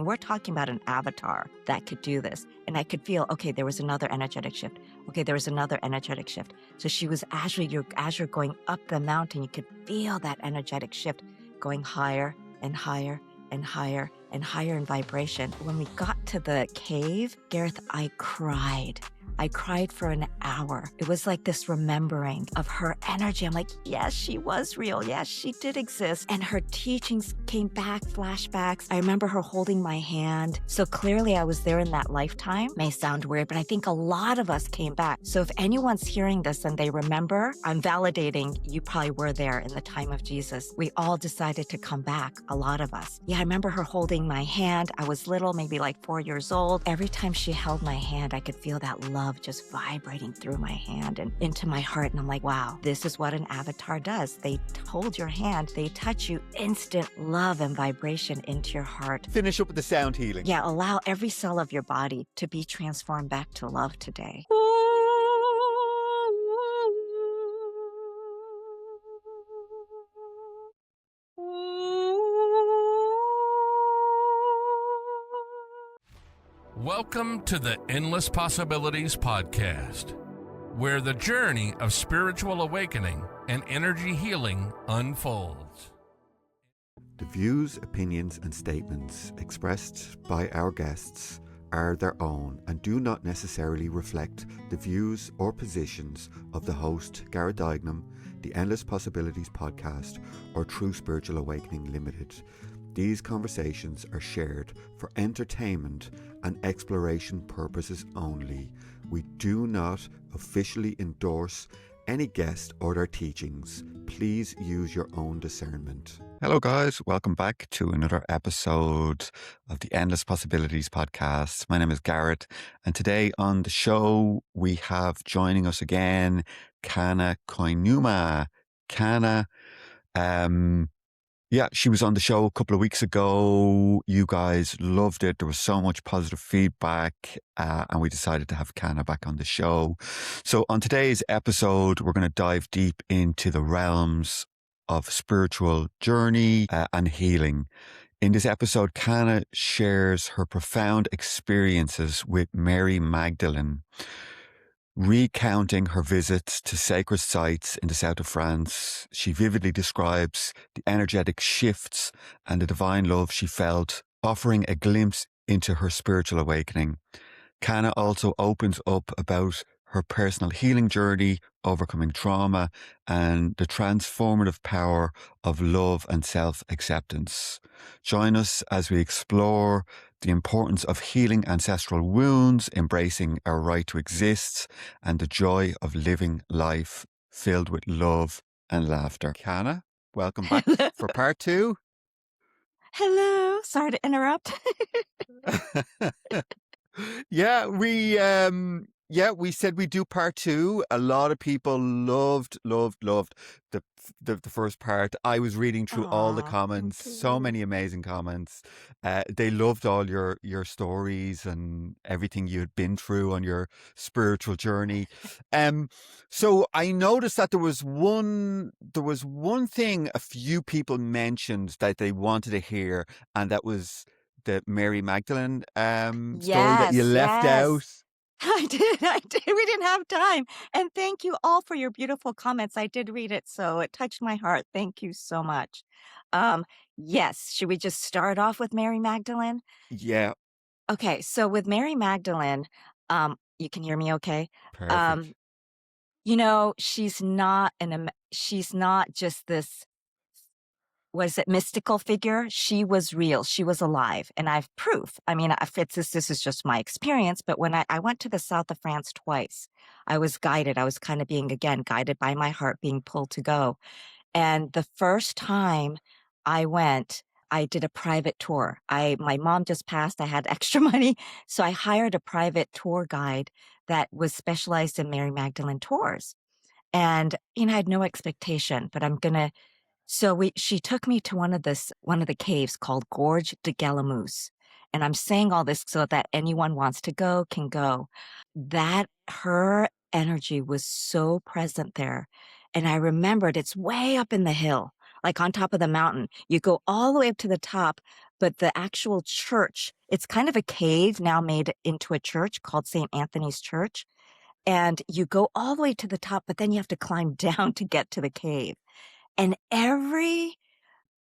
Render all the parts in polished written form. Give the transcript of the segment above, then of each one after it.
we're talking about an avatar that could do this. And I could feel, okay, there was another energetic shift. Okay, there was another energetic shift. So she was, as you're going up the mountain, you could feel that energetic shift going higher and higher and higher and higher in vibration. When we got to the cave, Gareth, I cried. I cried for an hour. It was like this remembering of her energy. I'm like, yes, she was real. Yes, she did exist. And her teachings came back, flashbacks. I remember her holding my hand. So clearly I was there in that lifetime. May sound weird, but I think a lot of us came back. So if anyone's hearing this and they remember, I'm validating you probably were there in the time of Jesus. We all decided to come back, a lot of us. Yeah, I remember her holding my hand. I was little, maybe like 4 years old. Every time she held my hand, I could feel that love just vibrating through my hand and into my heart. And I'm like, wow, this is what an avatar does. They hold your hand, they touch you, instant love and vibration into your heart. Finish up with the sound healing. Yeah, allow every cell of your body to be transformed back to love today. Welcome to the Endless Possibilities podcast, where the journey of spiritual awakening and energy healing unfolds. The views, opinions, and statements expressed by our guests are their own and do not necessarily reflect the views or positions of the host, Gareth Duignam, the Endless Possibilities podcast, or True Spiritual Awakening Limited. These conversations are shared for entertainment and exploration purposes only. We do not officially endorse any guest or their teachings. Please use your own discernment. Hello guys, welcome back to another episode of the Endless Possibilities podcast. My name is Gareth, and today on the show we have joining us again Kana. Kana, yeah, she was on the show a couple of weeks ago. You guys loved it. There was so much positive feedback, and we decided to have Kana back on the show. So on today's episode, we're going to dive deep into the realms of spiritual journey and healing. In this episode, Kana shares her profound experiences with Mary Magdalene, recounting her visits to sacred sites in the south of France. She vividly describes the energetic shifts and the divine love she felt, offering a glimpse into her spiritual awakening. Kana also opens up about her personal healing journey, overcoming trauma, and the transformative power of love and self-acceptance. Join us as we explore the importance of healing ancestral wounds, embracing our right to exist, and the joy of living life filled with love and laughter. Kana, welcome back for part 2. Hello. Sorry to interrupt. We said we'd do part 2. A lot of people loved the first part. I was reading through all the comments, so many amazing comments. They loved all your stories and everything you had been through on your spiritual journey. So I noticed that there was one thing a few people mentioned that they wanted to hear, and that was the Mary Magdalene story that you left out. I did. We didn't have time. And thank you all for your beautiful comments. I did read it, so it touched my heart. Thank you so much. Yes, should we just start off with Mary Magdalene? Yeah. Okay, so with Mary Magdalene, you can hear me okay? Perfect. She's not just this, was it mystical figure? She was real. She was alive. And I have proof. I mean, if this is just my experience, but when I went to the south of France twice, I was guided. I was kind of being, again, guided by my heart, being pulled to go. And the first time I went, I did a private tour. My mom just passed. I had extra money. So I hired a private tour guide that was specialized in Mary Magdalene tours. And, I had no expectation, but she took me to one of the caves called Gorge de Galimus. And I'm saying all this so that anyone wants to go can go. That her energy was so present there. And I remembered it's way up in the hill, like on top of the mountain. You go all the way up to the top, but the actual church, it's kind of a cave now made into a church called St. Anthony's Church. And you go all the way to the top, but then you have to climb down to get to the cave. And every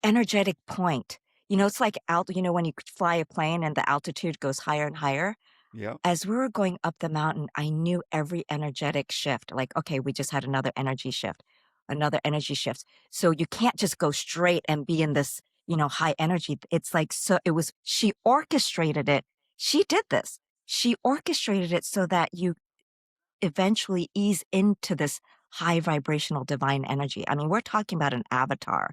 energetic point, it's like when you fly a plane and the altitude goes higher and higher. Yeah. As we were going up the mountain, I knew every energetic shift. Like, okay, we just had another energy shift, another energy shift. So you can't just go straight and be in this, high energy. It's like, she orchestrated it. She did this. She orchestrated it so that you eventually ease into this high vibrational divine energy. I mean, we're talking about an avatar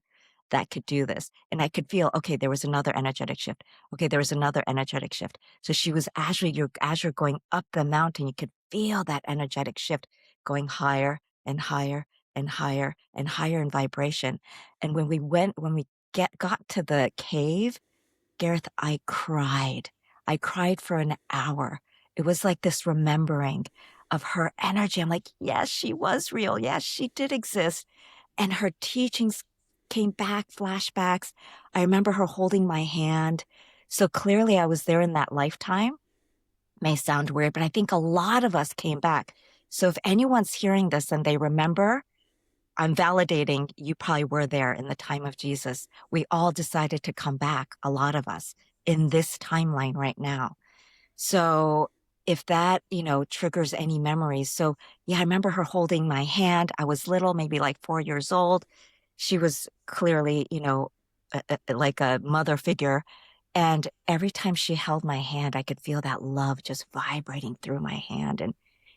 that could do this. And I could feel, okay, there was another energetic shift. Okay, there was another energetic shift. So she was as you're going up the mountain, you could feel that energetic shift going higher and higher and higher and higher in vibration. And when we got to the cave, Gareth, I cried. I cried for an hour. It was like this remembering of her energy. I'm like, yes, she was real. Yes, she did exist. And her teachings came back, flashbacks. I remember her holding my hand. So clearly I was there in that lifetime. May sound weird, but I think a lot of us came back. So if anyone's hearing this and they remember, I'm validating you probably were there in the time of Jesus. We all decided to come back, a lot of us, in this timeline right now. So if that, triggers any memories. So yeah, I remember her holding my hand. I was little, maybe like 4 years old. She was clearly, like a mother figure. And every time she held my hand, I could feel that love just vibrating through my hand and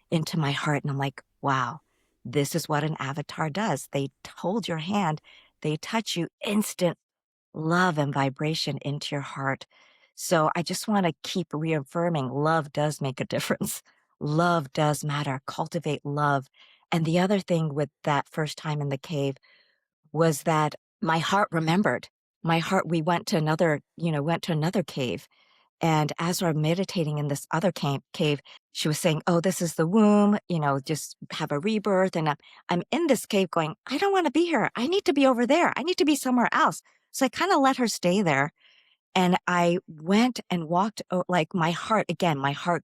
into my heart. And I'm like, wow, this is what an avatar does. They hold your hand, they touch you, instant love and vibration into your heart. So I just want to keep reaffirming love does make a difference. Love does matter. Cultivate love. And the other thing with that first time in the cave was that my heart remembered. We went to another cave. And as we're meditating in this other cave, she was saying, oh, this is the womb, just have a rebirth. And I'm in this cave going, I don't want to be here. I need to be over there. I need to be somewhere else. So I kind of let her stay there. And I went and walked, like my heart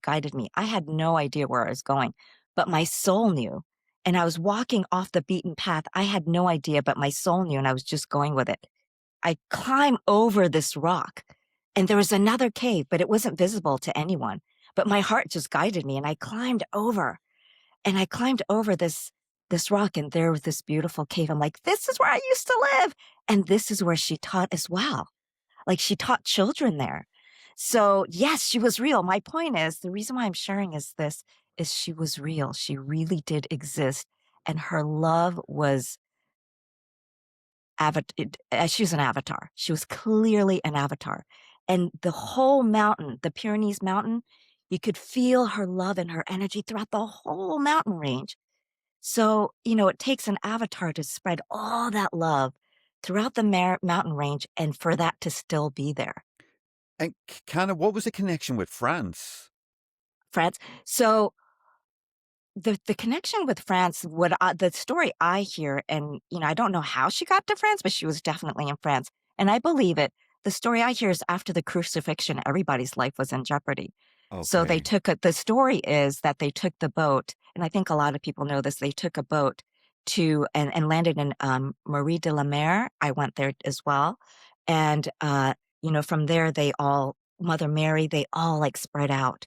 guided me. I had no idea where I was going, but my soul knew. And I was walking off the beaten path. I had no idea, but my soul knew, and I was just going with it. I climbed over this rock, and there was another cave, but it wasn't visible to anyone. But my heart just guided me, and I climbed over. And I climbed over this rock, and there was this beautiful cave. I'm like, this is where I used to live. And this is where she taught as well. Like she taught children there. So yes, she was real. My point is, the reason why I'm sharing is she was real. She really did exist. And her love was she was an avatar. She was clearly an avatar. And the whole mountain, the Pyrenees mountain, you could feel her love and her energy throughout the whole mountain range. So, it takes an avatar to spread all that love throughout the mountain range and for that to still be there. And Kana, what was the connection with France? France. So the connection with France, the story I hear, and I don't know how she got to France, but she was definitely in France, and I believe it. The story I hear is after the crucifixion, everybody's life was in jeopardy. Okay. So the story is that they took the boat, and I think a lot of people know this. They took a boat to and landed in Marie de la Mer. I went there as well, and from there Mother Mary, they all like spread out,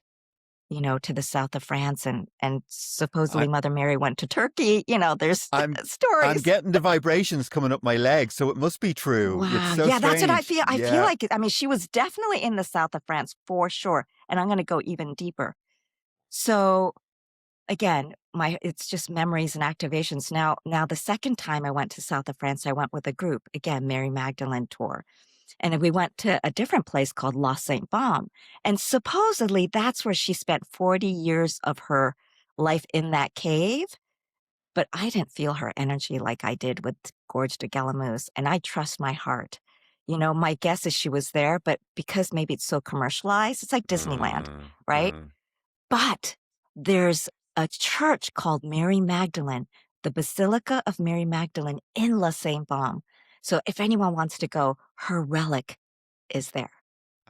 to the south of France, and supposedly Mother Mary went to Turkey. There's stories. I'm getting the vibrations coming up my legs, so it must be true. Wow. It's so yeah, strange. that's what I feel. I feel like, she was definitely in the south of France for sure. And I'm going to go even deeper. So again, it's just memories and activations. Now the second time I went to south of France, I went with a group, again, Mary Magdalene tour. And we went to a different place called La Sainte Baume. And supposedly that's where she spent 40 years of her life in that cave. But I didn't feel her energy like I did with Gorge de Galimus. And I trust my heart. My guess is she was there, but because maybe it's so commercialized, it's like Disneyland, right? But there's a church called Mary Magdalene, the Basilica of Mary Magdalene in La Sainte Baume. So if anyone wants to go, her relic is there.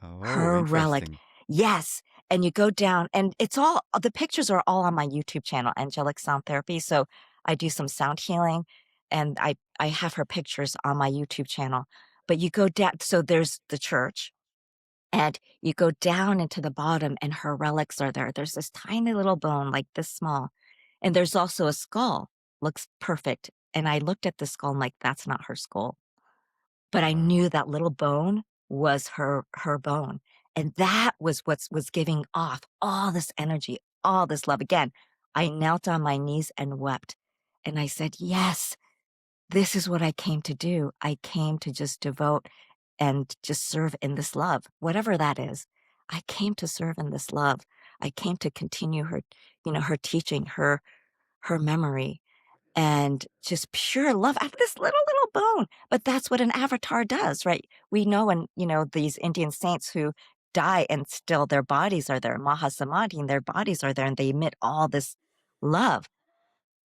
Oh, Her relic. interesting. Yes. And you go down, and it's all the pictures are all on my YouTube channel, Angelic Sound Therapy. So I do some sound healing, and I have her pictures on my YouTube channel. But you go down, so there's the church, and you go down into the bottom, and her relics are there. There's this tiny little bone, like this small, and there's also a skull. Looks perfect. And I looked at the skull, and like, that's not her skull. But I Wow. knew that little bone was her bone, and that was what was giving off all this energy, all this love. Again, I knelt on my knees and wept, and I said, "Yes, this is what I came to do. I came to just devote and just serve in this love, whatever that is. I came to serve in this love. I came to continue her, her teaching, her memory, and just pure love out of this little bone. But that's what an avatar does, right? We know, and these Indian saints who die and still their bodies are there, Mahasamadhi, and their bodies are there, and they emit all this love.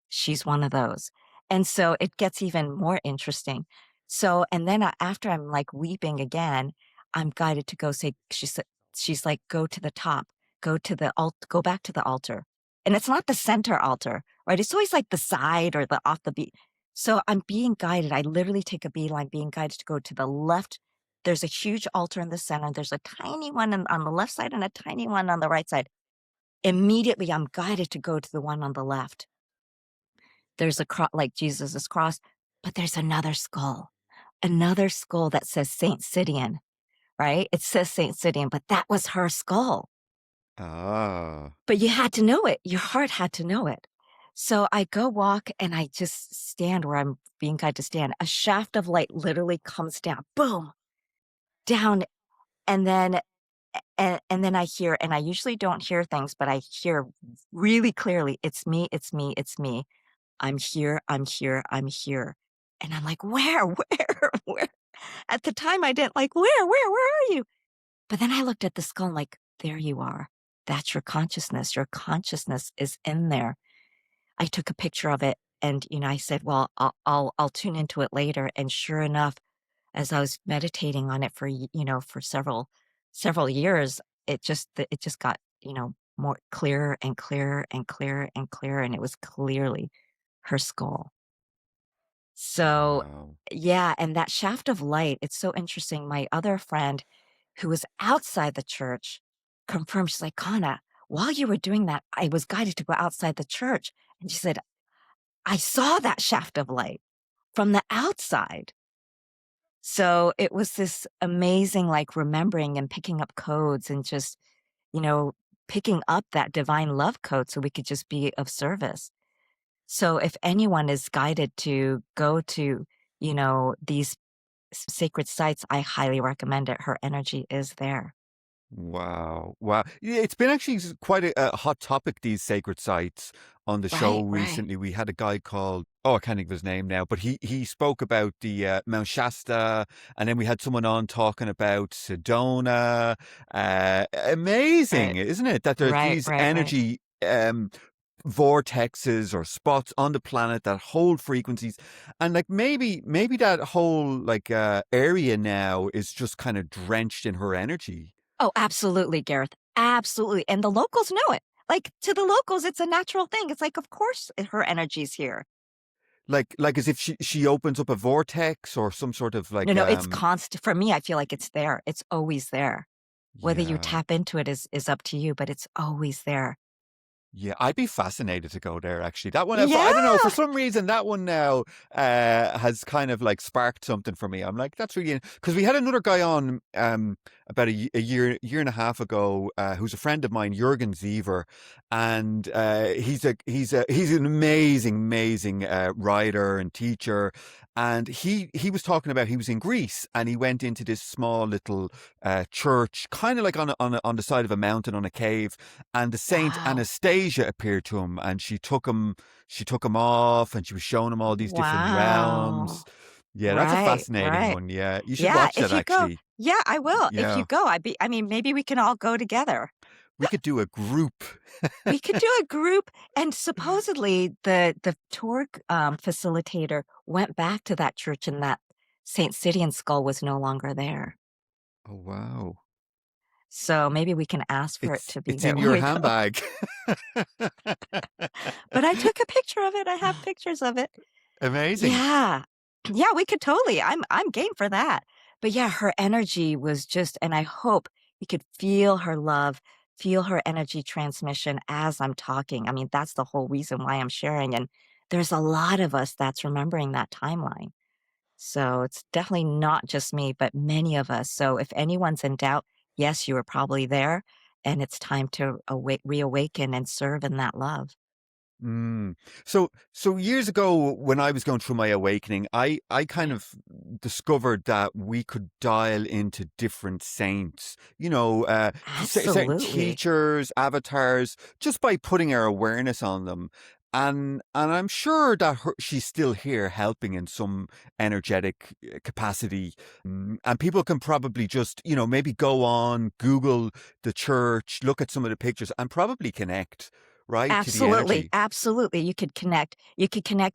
She's one of those. And so it gets even more interesting. So, and then after I'm like weeping again, I'm guided to go say, she's like, go to the top, go back to the altar. And it's not the center altar, right? It's always like the side or the off the beat. So I'm being guided. I literally take a beeline, being guided to go to the left. There's a huge altar in the center. There's a tiny one on the left side and a tiny one on the right side. Immediately, I'm guided to go to the one on the left. There's a cross, like Jesus's cross, but there's another skull that says Saint Sidian, right? It says Saint Sidian, but that was her skull. Ah. But you had to know it. Your heart had to know it. So I go walk, and I just stand where I'm being guided to stand. A shaft of light literally comes down, boom, down, and then I hear, and I usually don't hear things, but I hear really clearly, it's me, it's me, it's me. I'm here, I'm here, I'm here. And I'm like, where, where? At the time, I didn't like, where are you? But then I looked at the skull, like, there you are. That's your consciousness. Your consciousness is in there. I took a picture of it, and I said, well, I'll tune into it later. And sure enough, as I was meditating on it for for several years, it just got more clearer and clearer and clearer and clearer, and it was clearly her skull. So, Wow. yeah, and that shaft of light, it's so interesting. My other friend who was outside the church confirmed, she's like, Kana, while you were doing that, I was guided to go outside the church. And she said, I saw that shaft of light from the outside. So it was this amazing, like, remembering and picking up codes and just, you know, picking up that divine love code so we could just be of service. So if anyone is guided to go to, these sacred sites, I highly recommend it. Her energy is there. Wow. Wow. Yeah, it's been actually quite a hot topic, these sacred sites on the show Right, right, recently. We had a guy called, oh, I can't think of his name now, but he spoke about the Mount Shasta, and then we had someone on talking about Sedona. right, Amazing, isn't it? That there's right, these right, right. energy vortexes or spots on the planet that hold frequencies, and like maybe that whole like area now is just kind of drenched in her energy. Oh, absolutely, Gareth. Absolutely. And the locals know it. Like, to the locals, it's a natural thing. It's like, of course, her energy's here. Like as if she opens up a vortex or some sort of No, like no, it's constant. For me, I feel like it's there. It's always there. Whether you yeah. tap into it is up to you, but it's always there. Yeah, I'd be fascinated to go there actually. That one, Yeah. I don't know, for some reason that one now has kind of like sparked something for me. I'm like, that's really, because we had another guy on about a year and a half ago who's a friend of mine, Jürgen Ziever, and he's an amazing writer and teacher. And he was talking about, he was in Greece and he went into this small little church, kind of like on the side of a mountain on a cave, and the Saint Wow. Anastasia appeared to him, and she took him off, and she was showing him all these different Wow. realms. Yeah, that's a Right, fascinating right. one. Yeah, you should Yeah, watch if that you go, actually. yeah, I will. If you Yeah, go, I mean, maybe we can all go together. we could do a group. We could do a group, and supposedly the tour facilitator went back to that church, and that Saint Sidian skull was no longer there. Oh, wow. So maybe we can ask for it It's to be it's there in when your we go. handbag. But I took a picture of it. I have pictures of it. Amazing. Yeah. Yeah, we could totally. I'm game for that. But yeah, her energy was just, and I hope you could feel her love, feel her energy transmission as I'm talking. I mean, that's the whole reason why I'm sharing. And there's a lot of us that's remembering that timeline. So it's definitely not just me, but many of us. So if anyone's in doubt, yes, you were probably there, and it's time to reawaken and serve in that love. Mm. So years ago, when I was going through my awakening, I kind Yeah. of discovered that we could dial into different saints, certain Absolutely. teachers, avatars, just by putting our awareness on them. And I'm sure that she's still here helping in some energetic capacity. And people can probably just, maybe go on, Google the church, look at some of the pictures, and probably connect, right, to the Absolutely, energy. absolutely. You could connect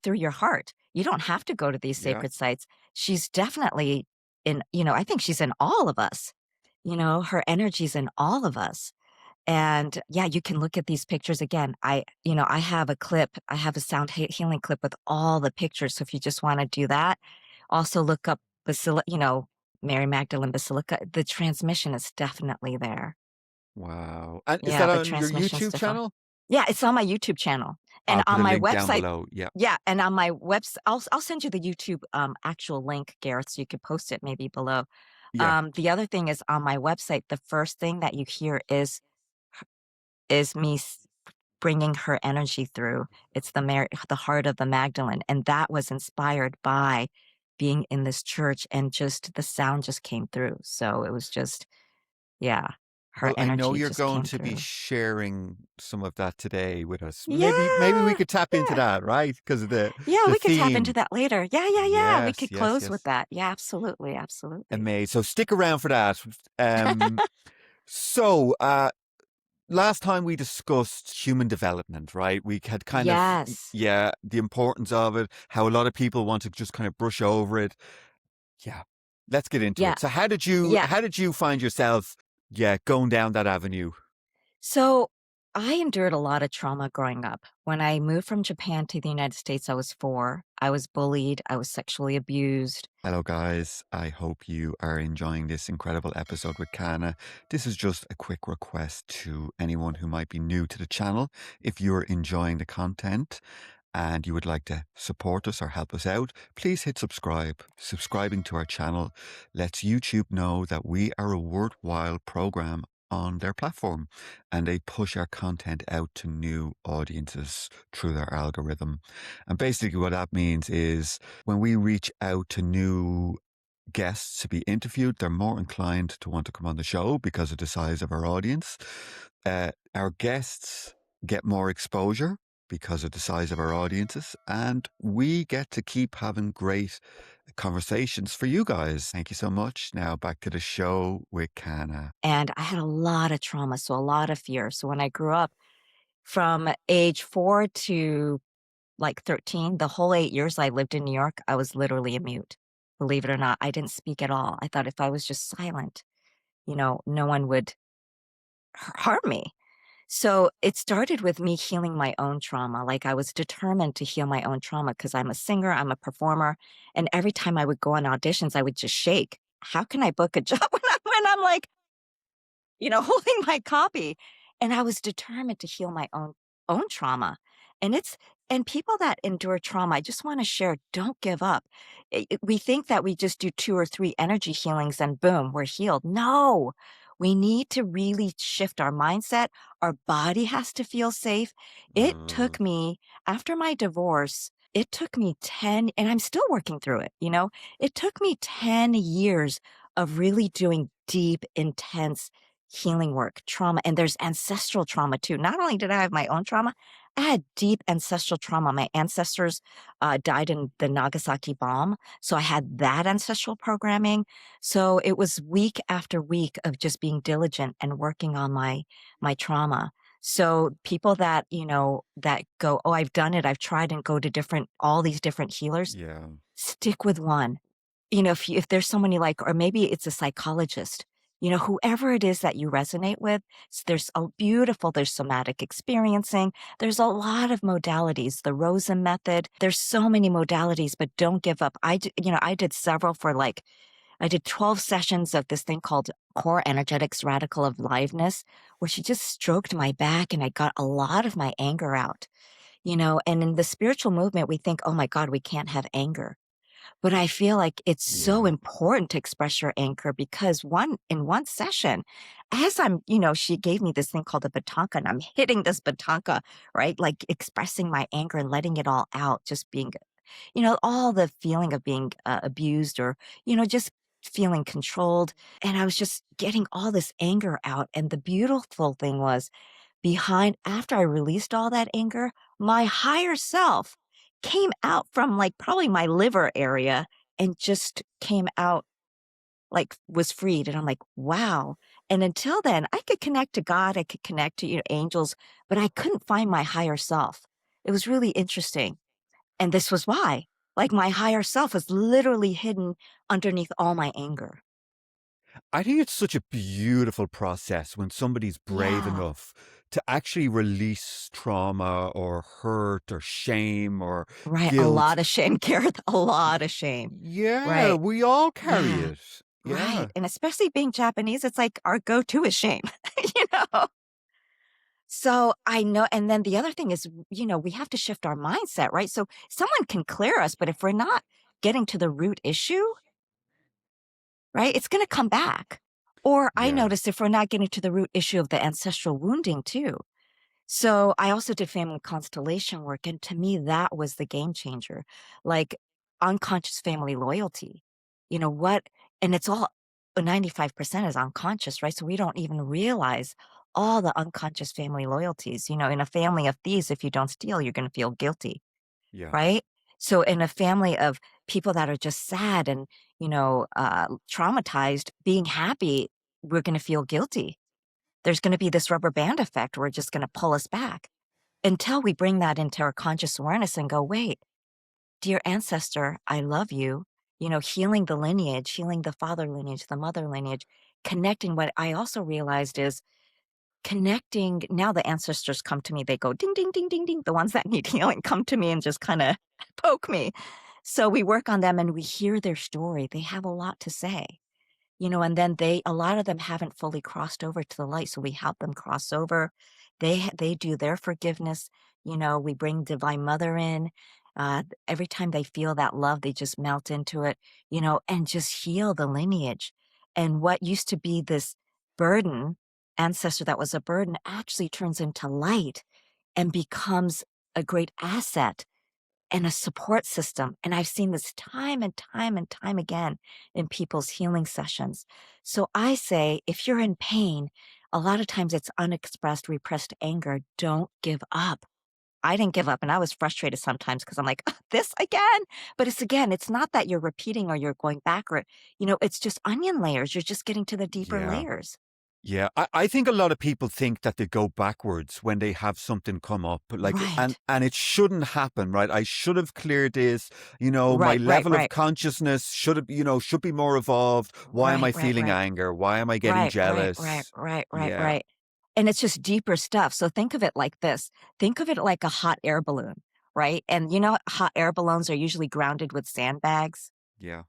through your heart. You don't have to go to these Yeah. sacred sites. She's definitely I think she's in all of us. Her energy's in all of us. And yeah, you can look at these pictures again. I have a clip, I have a sound healing clip with all the pictures. So if you just want to do that, also look up Mary Magdalene Basilica. The transmission is definitely there. Wow. And is Yeah, that the on your transmission's YouTube different. channel? Yeah, it's on my YouTube channel and I'll put on a my link down website. below. Yeah. Yeah, and on my website, I'll send you the YouTube actual link, Gareth, so you could post it maybe below. Yeah. The other thing is on my website, the first thing that you hear is me bringing her energy through. It's the heart of the Magdalene, and that was inspired by being in this church, and just the sound just came through. So it was just, yeah, her Well, I know energy you're just going came to be through. sharing some of that today with us. Maybe we Yeah, could tap into yeah. that, right? Because of the Yeah, the we could tap into theme. that later. Yeah, yeah, yeah. We Yes, could yes, close with yes. that. Yeah, absolutely, absolutely. Amazing. So stick around for that. Um, so last time we discussed human development, right? We had kind of, Yes. yeah, the importance of it, how a lot of people want to just kind of brush over it. Yeah. Let's get into Yeah, it. So how did you yeah. how did you find yourself, yeah, going down that avenue? So I endured a lot of trauma growing up. When I moved from Japan to the United States, I was 4. I was bullied. I was sexually abused. Hello guys. I hope you are enjoying this incredible episode with Kana. This is just a quick request to anyone who might be new to the channel. If you're enjoying the content and you would like to support us or help us out, please hit subscribe. Subscribing to our channel lets YouTube know that we are a worthwhile program on their platform, and they push our content out to new audiences through their algorithm. And basically what that means is when we reach out to new guests to be interviewed, they're more inclined to want to come on the show because of the size of our audience. Our guests get more exposure because of the size of our audiences, and we get to keep having great conversations for you guys. Thank you so much. Now back to the show with Kana. And I had a lot of trauma, so a lot of fear. So when I grew up from age 4 to like 13, the whole 8 years I lived in New York, I was literally a mute. Believe it or not, I didn't speak at all. I thought if I was just silent, no one would harm me. So it started with me healing my own trauma. Like I was determined to heal my own trauma because I'm a singer, I'm a performer. And every time I would go on auditions, I would just shake. How can I book a job when I'm like, holding my copy? And I was determined to heal my own trauma. And people that endure trauma, I just want to share, don't give up. We think that we just do 2 or 3 energy healings and boom, we're healed. No, we need to really shift our mindset. Our body has to feel safe. It Mm, took me, after my divorce, it took me 10, and I'm still working through it, it took me 10 years of really doing deep, intense healing work, trauma, and there's ancestral trauma too. Not only did I have my own trauma, I had deep ancestral trauma. My ancestors died in the Nagasaki bomb, so I had that ancestral programming. So it was week after week of just being diligent and working on my trauma. So people that that go, oh, I've done it, I've tried, and go to all these different healers, yeah. stick with one. If there's someone you like, or maybe it's a psychologist, Whoever it is that you resonate with, there's somatic experiencing. There's a lot of modalities, the Rosen method. There's so many modalities, but don't give up. I did several I did 12 sessions of this thing called Core Energetics Radical Aliveness, where she just stroked my back and I got a lot of my anger out, and in the spiritual movement, we think, oh my God, we can't have anger. But I feel like it's so Yeah. important to express your anger because in one session, she gave me this thing called a batonka and I'm hitting this batonka, right? Like expressing my anger and letting it all out, just being, all the feeling of being abused or, just feeling controlled. And I was just getting all this anger out. And the beautiful thing was after I released all that anger, my higher self came out from like probably my liver area and just came out like was freed. And I'm like, wow. And until then, I could connect to God, I could connect to angels, but I couldn't find my higher self. It was really interesting. And this was why. Like my higher self was literally hidden underneath all my anger. I think it's such a beautiful process when somebody's brave Yeah. enough to actually release trauma or hurt or shame or Right. A guilt. lot of shame, Gareth. A lot of shame. Yeah, Right. we all carry Yeah. it. Right. Yeah. And especially being Japanese, it's like our go-to is shame, you know? So I know. And then the other thing is, we have to shift our mindset, right? So someone can clear us, but if we're not getting to the root issue, right, it's going to come back. Or I Yeah. noticed if we're not getting to the root issue of the ancestral wounding too. So I also did family constellation work. And to me, that was the game changer. Like unconscious family loyalty. What? And it's all 95% is unconscious, right? So we don't even realize all the unconscious family loyalties. In a family of thieves, if you don't steal, you're going to feel guilty, Yeah. right? So in a family of people that are just sad and, traumatized, being happy, we're going to feel guilty. There's going to be this rubber band effect. We're just going to pull us back until we bring that into our conscious awareness and go, wait, dear ancestor, I love you. Healing the lineage, healing the father lineage, the mother lineage, connecting. What I also realized is connecting. Now the ancestors come to me, they go ding, ding, ding, ding, ding. The ones that need healing come to me and just kind of poke me. So we work on them and we hear their story. They have a lot to say. And then a lot of them haven't fully crossed over to the light. So we help them cross over. They do their forgiveness. We bring Divine Mother in. Every time they feel that love, they just melt into it, and just heal the lineage. And what used to be this burden, ancestor that was a burden, actually turns into light and becomes a great asset and a support system. And I've seen this time and time and time again in people's healing sessions. So I say, if you're in pain, a lot of times it's unexpressed, repressed anger. Don't give up. I didn't give up and I was frustrated sometimes because I'm like, "Ugh, this again." But it's not that you're repeating or you're going backward. It's just onion layers. You're just getting to the deeper Yeah. layers. Yeah, I think a lot of people think that they go backwards when they have something come up, like, Right. and it shouldn't happen, right? I should have cleared this, my Right, right, level of right. consciousness should have, should be more evolved. Why am Right, I right, feeling right. anger? Why am I getting Right, right, right, jealous? right, right, Yeah, right. And it's just deeper stuff. So think of it like this. Think of it like a hot air balloon, right? And hot air balloons are usually grounded with sandbags, yeah,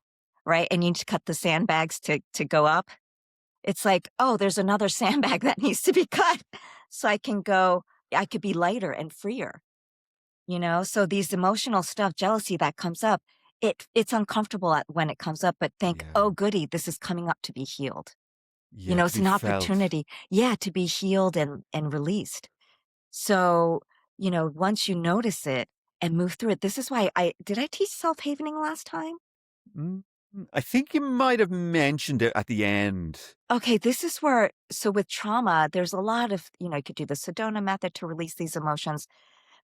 right? And you need to cut the sandbags to go up. It's like, oh, there's another sandbag that needs to be cut. So I could be lighter and freer. So these emotional stuff, jealousy that comes up, it's uncomfortable when it comes up, but think, yeah, oh goody, this is coming up to be healed. yeah, to It's be an felt. opportunity, yeah, to be healed and released. So, once you notice it and move through it, this is why did I teach self-havening last time? Mm, I think you might have mentioned it at the end. Okay, this is where, so with trauma, there's a lot of, you could do the Sedona method to release these emotions.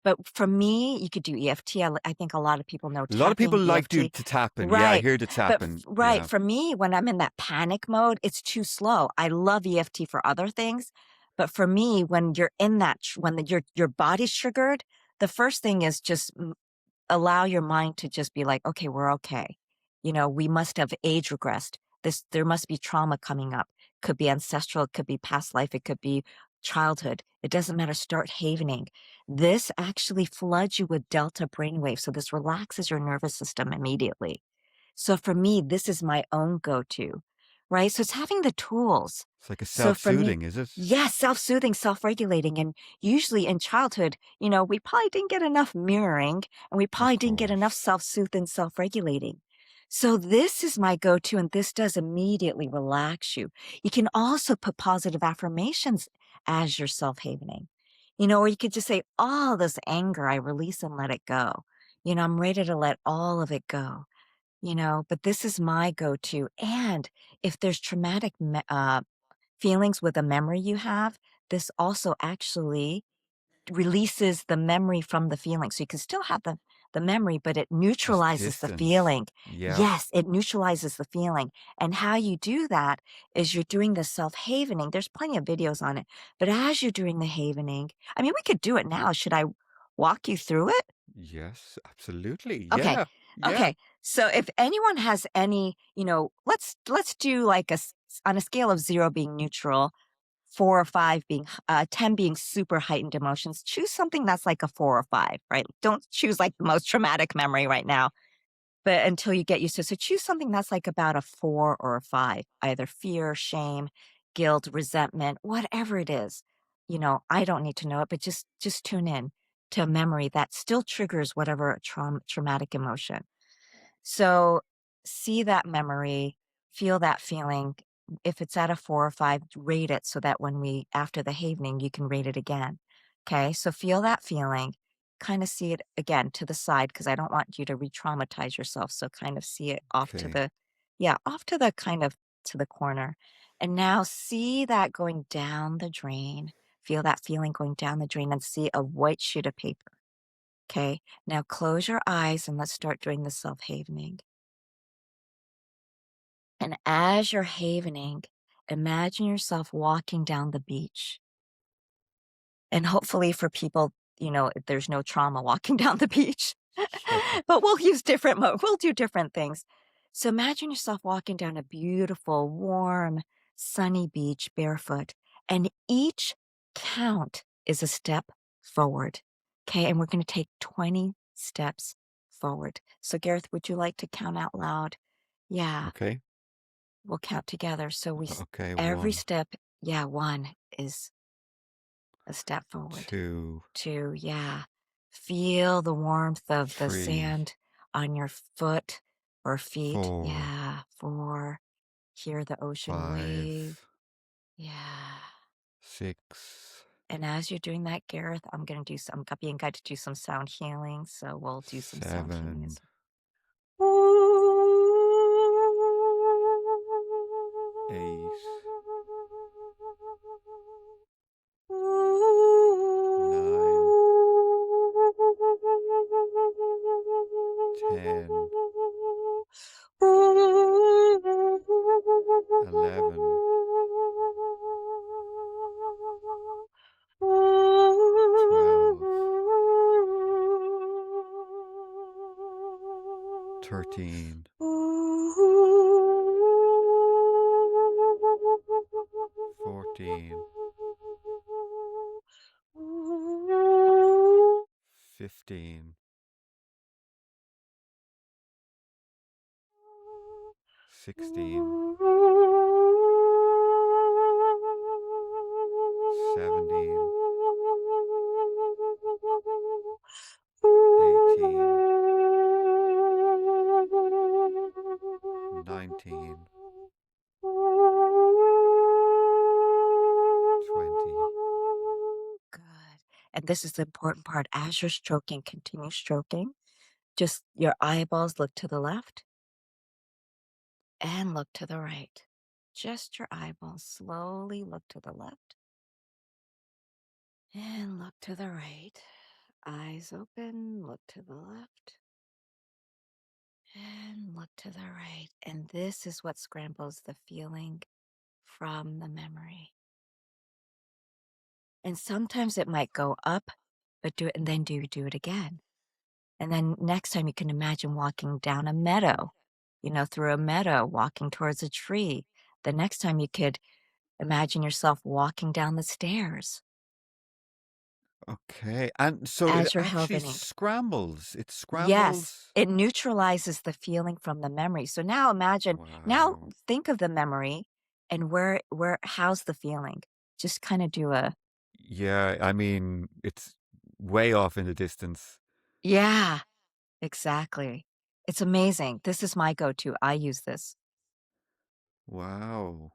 But for me, you could do EFT. I think a lot of people know A lot of people tapping, like EFT. to tapping. Yeah, I Right. hear the But tapping. right, Yeah, for me, when I'm in that panic mode, it's too slow. I love EFT for other things, but for me, when you're in when your body's triggered, the first thing is just allow your mind to just be like, okay, we're okay. We must have age regressed. There must be trauma coming up. could be ancestral, it could be past life, it could be childhood. It doesn't matter. Start havening. This actually floods you with delta brainwaves. So this relaxes your nervous system immediately. So for me, this is my own go-to, right? So it's having the tools. It's like a So for me, self-soothing, is it? yes, self-soothing, self-regulating. And usually in childhood, we probably didn't get enough mirroring and we probably Of didn't get enough course. self-soothing, self-regulating. So this is my go-to, and this does immediately relax you. You can also put positive affirmations as your self-havening, or you could just say, all this anger, I release and let it go. I'm ready to let all of it go, but this is my go-to. And if there's traumatic feelings with a memory you have, this also actually releases the memory from the feeling. So you can still have the memory, but it Just neutralizes the distance. feeling. Yeah. Yes, it neutralizes the feeling. And how you do that is you're doing the self-havening. There's plenty of videos on it. But as you're doing the havening, I mean, we could do it now. Should I walk you through it? Yes, absolutely. Okay. Yeah. Yeah. Okay. So if anyone has any, let's do like on a scale of 0 being neutral, 4 or 5 being 10 being super heightened emotions, choose something that's like a 4 or 5, right? Don't choose like the most traumatic memory right now, but until you get used to it. So choose something that's like about a 4 or a 5, either fear, shame, guilt, resentment, whatever it is. I don't need to know it, but just tune in to a memory that still triggers whatever traumatic emotion. So see that memory, feel that feeling. If it's at a 4 or 5, rate it so that after the havening, you can rate it again. Okay. So feel that feeling, kind of see it again to the side because I don't want you to re traumatize yourself. So kind of see it off to Okay. off to the kind of to the corner. And now see that going down the drain. Feel that feeling going down the drain and see a white sheet of paper. Okay. Now close your eyes and let's start doing the self havening. And as you're havening, imagine yourself walking down the beach. And hopefully for people, if there's no trauma walking down the beach, Sure. but we'll do different things. So imagine yourself walking down a beautiful, warm, sunny beach barefoot. And each count is a step forward. Okay. And we're going to take 20 steps forward. So, Gareth, would you like to count out loud? Yeah. Okay. We'll count together. So Okay. every 1, step, yeah, 1 is a step forward. 2, 2, yeah. Feel the warmth of the 3, sand on your foot or feet. 4, Yeah. 4. Hear the ocean 5, wave. Yeah. 6, And as you're doing that, Gareth, I'm being guided to do some sound healing. So we'll do some sound healing 7, as 8, well. 9, 10, 11, 12, 13, 14, 15, 16, 17, 18, 19, 20. Good. And this is the important part. As you're stroking, continue stroking. Just your eyeballs look to the left and look to the right. Just your eyeballs slowly look to the left and look to the right. Eyes open, look to the left and look to the right. And this is what scrambles the feeling from the memory. And sometimes it might go up, but do it and then do it again. And then next time you can imagine walking down a meadow, through a meadow, walking towards a tree. The next time you could Imagine yourself walking down the stairs Okay. And so it as you're actually helvening. scrambles. It Yes, scrambles. it neutralizes the feeling from the memory. So now imagine, now Wow. think of the memory and how's the feeling? Just kind of do a, Yeah. I mean, it's way off in the distance. yeah, exactly. It's amazing. This is my go-to. I use this. Wow.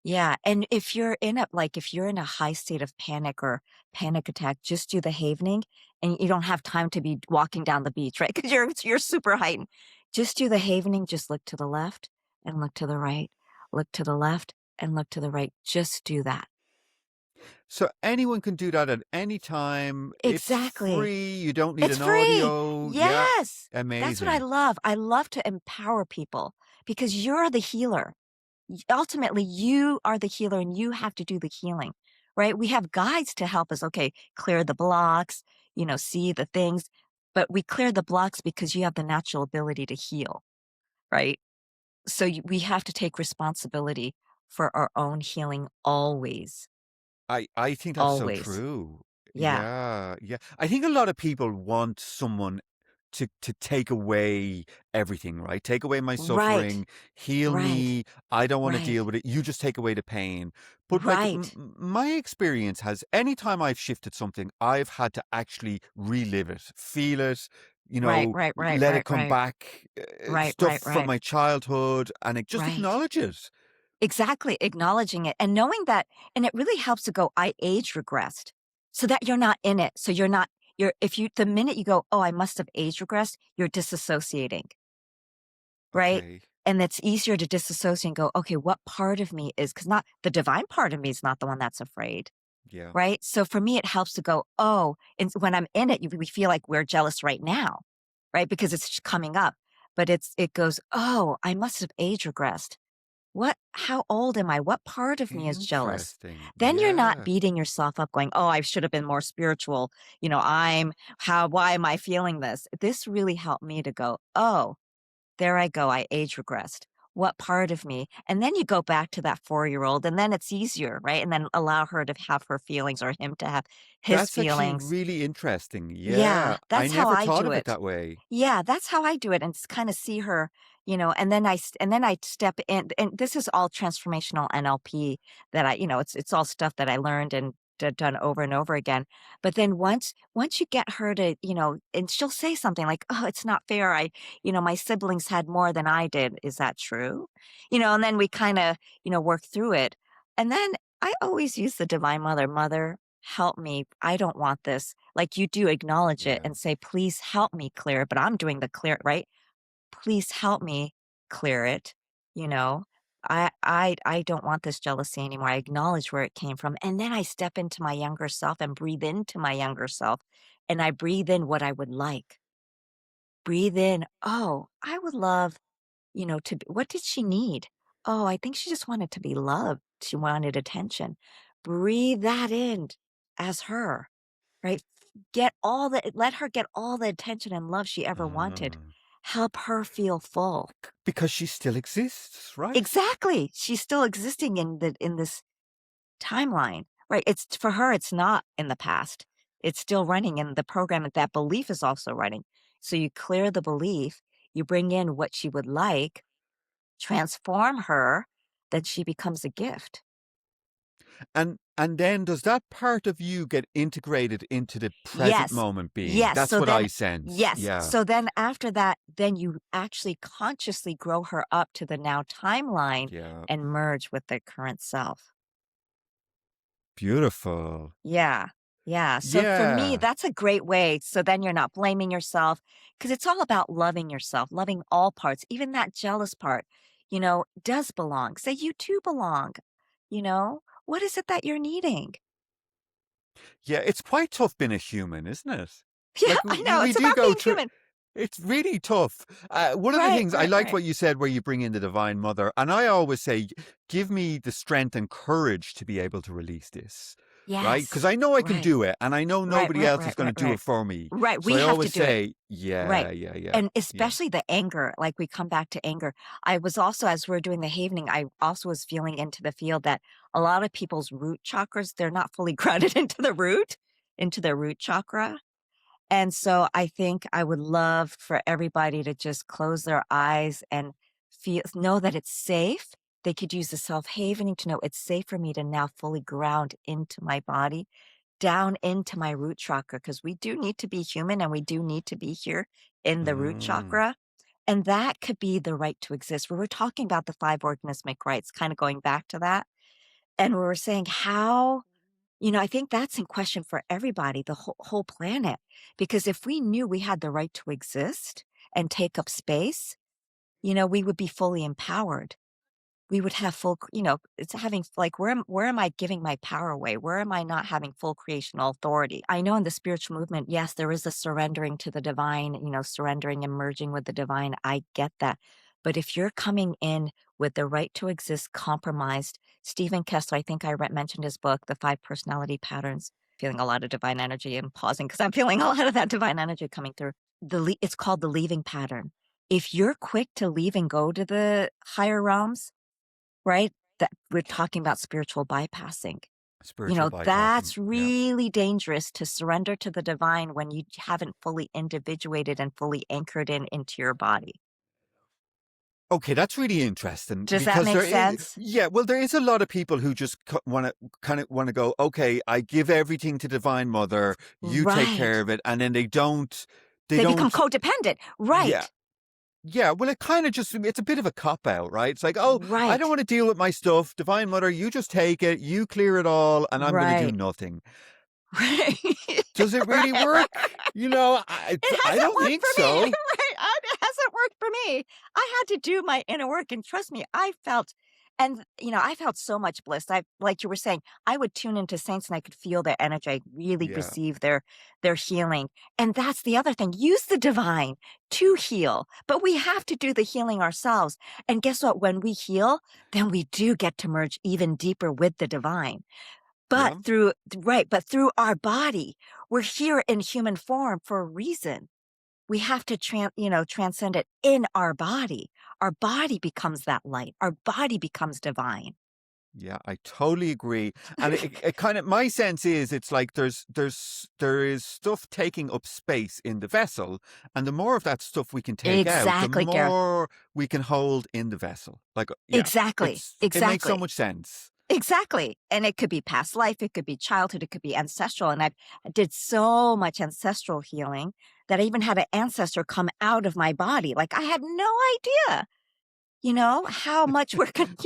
Yeah, and if you're in a high state of panic or panic attack, just do the havening, and you don't have time to be walking down the beach, right? Because you're super heightened. Just do the havening, just look to the left and look to the right, look to the left and look to the right. Just do that. So anyone can do that at any time. It's Exactly. free. You don't need It's an free. audio. Yeah. Yes. That's what I Amazing. love. I love to empower people because you're the healer. Ultimately, you are the healer and you have to do the healing, right? We have guides to help us. Okay, clear the blocks, see the things, but we clear the blocks because you have the natural ability to heal, right? So we have to take responsibility for our own healing always, I think that's so always. true. Yeah. Yeah, yeah. I think a lot of people want someone to take away everything, right? Take away my Right. suffering, heal Right. me. I don't want to Right. deal with it. You just take away the pain. But like Right. my experience has, anytime I've shifted something, I've had to actually relive it, feel it, Right. Right. Right. let it Right. come Right. back, Right. stuff Right. from Right. my childhood, and just Right. acknowledge it. Exactly, acknowledging it and knowing that, and it really helps to go, "I age regressed," so that you're not in it. So you're not you're if you the minute you go, "Oh, I must have age regressed," you're disassociating, right? Okay. And it's easier to disassociate and go, "Okay, what part of me is?" Because not the divine part of me is not the one that's afraid, Yeah. right? So for me, it helps to go, "Oh," and when I'm in it, we feel like we're jealous right now, right? Because it's just coming up, but it goes, "Oh, I must have age regressed." How old am I? What part of me is jealous? Interesting. Then you're not Yeah. beating yourself up going, "Oh, I should have been more spiritual. Why am I feeling this?" This really helped me to go, "Oh, there I go. I age regressed. What part of me?" And then you go back to that 4-year-old and then it's easier, right? And then allow her to have her feelings or him to have his That's actually feelings. really interesting. Yeah, Yeah. I that's how never I thought do of it it. that way. Yeah, that's how I do it and kind of see her, and then I step in, and this is all transformational NLP that it's all stuff that I learned and done over and over again. But then once you get her to, and she'll say something like, "Oh, it's not fair. My siblings had more than I did. Is that true?" And then we kind of, work through it. And then I always use the Divine Mother, Mother, help me. I don't want this. Like you do acknowledge it Yeah. and say, please help me clear it, but I'm doing the clear, right? Please help me clear it. You know, I don't want this jealousy anymore. I acknowledge where it came from. And then I step into my younger self and breathe into my younger self. And I breathe in what I would like. Breathe in, oh, I would love, what did she need? Oh, I think she just wanted to be loved. She wanted attention. Breathe that in as her, right? Let her get all the attention and love she ever wanted. Ah. Help her feel full. Because she still exists, right? Exactly. She's still existing in this timeline, right? It's for her, it's not in the past. It's still running and the program that belief is also running. So you clear the belief, you bring in what she would like, transform her, then she becomes a gift. And then does that part of you get integrated into the present Yes. moment being? Yes. That's So what I then, sense. yes. Yeah. So then after that, then you actually consciously grow her up to the now timeline Yeah. and merge with their current self. Beautiful. Yeah. Yeah. So for me, Yeah. that's a great way. So then you're not blaming yourself because it's all about loving yourself, loving all parts, even that jealous part, does belong. Say you too belong. What is it that you're needing? Yeah. It's quite tough being a human, isn't it? Yeah, Like I know. we It's do about go being through. human. It's really tough. One of the Right, things I right, liked right. what you said, where you bring in the Divine Mother, and I always say, give me the strength and courage to be able to release this. right? Because Yes. I know I can Right. do it, and I know Right, nobody right, else is right, going right, to do right. it for me. Right. So We I have to always do it. say, Right. yeah. And especially the anger, like we come back to anger. I was also, as we're doing the havening, I also was feeling into the field that a lot of people's root chakras, they're not fully grounded into their root chakra. And so I think I would love for everybody to just close their eyes and know that it's safe. They could use the self-havening to know it's safe for me to now fully ground into my body, down into my root chakra, because we do need to be human and we do need to be here in the root Mm, chakra. And that could be the right to exist. We were talking about the five organismic rights, kind of going back to that. And we were saying how, I think that's in question for everybody, the whole planet. Because if we knew we had the right to exist and take up space, we would be fully empowered. We would have full, it's having like, where am I giving my power away? Where am I not having full creational authority? I know in the spiritual movement, yes, there is a surrendering to the divine, surrendering and merging with the divine. I get that. But if you're coming in with the right to exist compromised, Stephen Kessler, I think I mentioned his book, The Five Personality Patterns, feeling a lot of divine energy and pausing because I'm feeling a lot of that divine energy coming through. It's called the leaving pattern. If you're quick to leave and go to the higher realms, right? That we're talking about spiritual bypassing. spiritual bypassing. That's Yeah. really dangerous to surrender to the divine when you haven't fully individuated and fully anchored into your body. Okay, that's really interesting Does that because make there is, sense? yeah, well, there is a lot of people who just want to want to go, okay, I give everything to Divine Mother, you take care Right. of it, and then they They become don't, codependent. yeah, Right. yeah. Well, it kind of just, it's a bit of a cop out, right? It's like, oh, I don't Right. want to deal with my stuff, Divine Mother, you just take it, you clear it all, and I'm going to do Right. nothing. Right. Does it really Right. work? Right. It I hasn't don't worked think for me, so. right? It hasn't worked for me. I had to do my inner work, and trust me, I felt so much bliss. Like you were saying, I would tune into saints and I could feel their energy. I really Yeah, receive their healing. And that's the other thing. Use the divine to heal, but we have to do the healing ourselves. And guess what? When we heal, then we do get to merge even deeper with the divine. But yeah. through our body, we're here in human form for a reason. We have to transcend it in our body. Our body becomes that light. Our body becomes divine. Yeah, I totally agree. And it kind of, my sense is it's like there is stuff taking up space in the vessel, and the more of that stuff we can take out, the Exactly, Gareth. more we can hold in the vessel. Like, yeah, Exactly. it makes so Exactly. much sense. Exactly. And it could be past life, it could be childhood, it could be ancestral. And I did so much ancestral healing that I even had an ancestor come out of my body. Like I had no idea, how much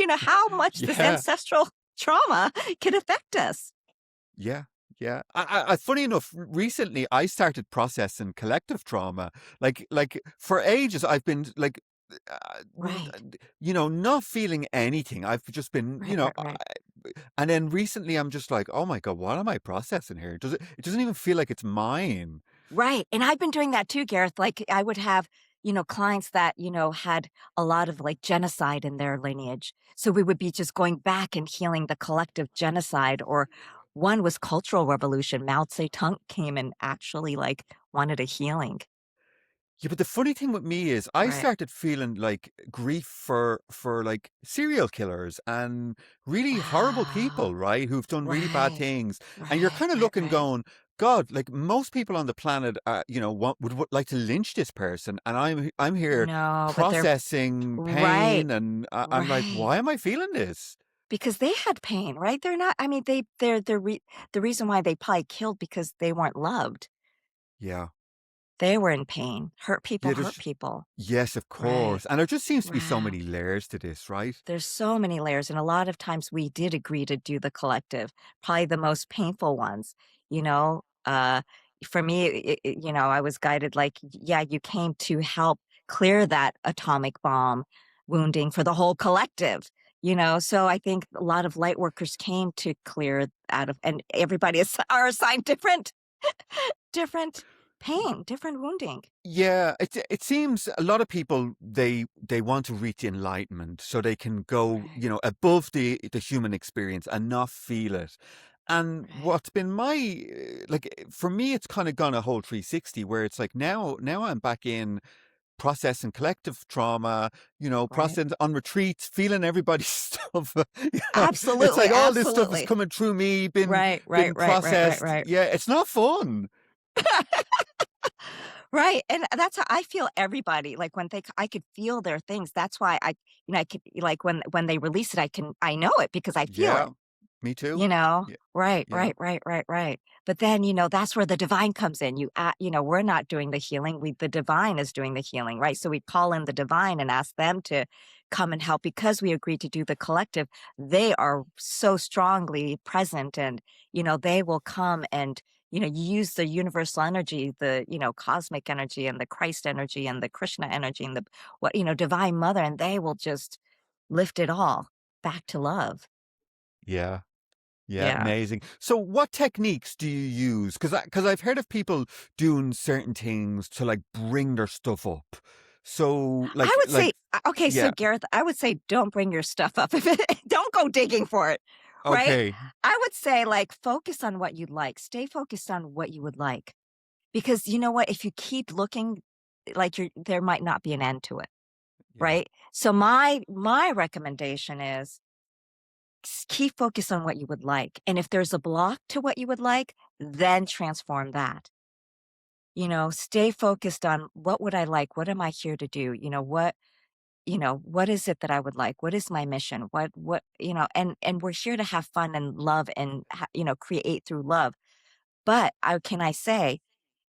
how much this Yeah, ancestral trauma can affect us. yeah, yeah. Funny enough, recently I started processing collective trauma. Like for ages, I've been like, Right. not feeling anything. I've just been, Right, right, right. and then recently I'm just like, oh my God, what am I processing here? It doesn't even feel like it's mine. Right. And I've been doing that too, Gareth. Like I would have, clients that, had a lot of like genocide in their lineage. So we would be just going back and healing the collective genocide. Or one was Cultural Revolution. Mao Zedong came and actually like wanted a healing. Yeah, but the funny thing with me is I Right. started feeling like grief for like serial killers and really horrible Wow. people, right? Who've done really bad Right. things. And you're Right. kind of Right. looking Right. going, God, like most people on the planet, would like to lynch this person. And I'm here No, but they're processing right. pain. And I'm like, Right. why am I feeling this? Because they had pain, right? They're not, I mean, the reason why they probably killed because they weren't loved. Yeah. They were in pain. Yeah, Hurt people. yes, of Right. course. And there just seems to be so Wow. many layers to this, right? There's so many layers, and a lot of times we did agree to do the collective, probably the most painful ones, you know? For me, I was guided like, yeah, you came to help clear that atomic bomb wounding for the whole collective, So I think a lot of light workers came to clear out of, and everybody are assigned different pain, different wounding. Yeah, it seems a lot of people they want to reach enlightenment so they can go, Right. above the human experience and not feel it. And Right. what's been my for me, it's kind of gone a whole 360 where it's like now I'm back in processing collective trauma, Right. processing on retreats, feeling everybody's stuff. It's Absolutely. like all this stuff is Absolutely. coming through me, been Right. Right. been Right. Right. Right. processed. Right. Yeah, it's not fun. Right, and that's how I feel everybody, like, when I could feel their things, that's why I could like, when they release it, I know it because I feel it. Yeah, me too. You know? Yeah, Right, yeah, right, right, right, right. But then, that's where the divine comes in. We're not doing the healing. The divine is doing the healing, right? So we call in the divine and ask them to come and help because we agreed to do the collective. They are so strongly present and, they will come and, use the universal energy, the, cosmic energy and the Christ energy and the Krishna energy and divine mother, and they will just lift it all back to love. yeah. Yeah, Yeah. amazing. So what techniques do you use? Because I've heard of people doing certain things to like bring their stuff up. So I would say okay, so yeah, Gareth, I would say don't bring your stuff up. If it don't go digging for it, right? okay, I would say, like, focus on what you'd like. Stay focused on what you would like. Because you know what? If you keep looking, like, there might not be an end to it, yeah. right? So my recommendation is keep focused on what you would like. And if there's a block to what you would like, then transform that. Stay focused on what would I like? What am I here to do? What is it that I would like? What is my mission? And we're here to have fun and love and, create through love. But can I say,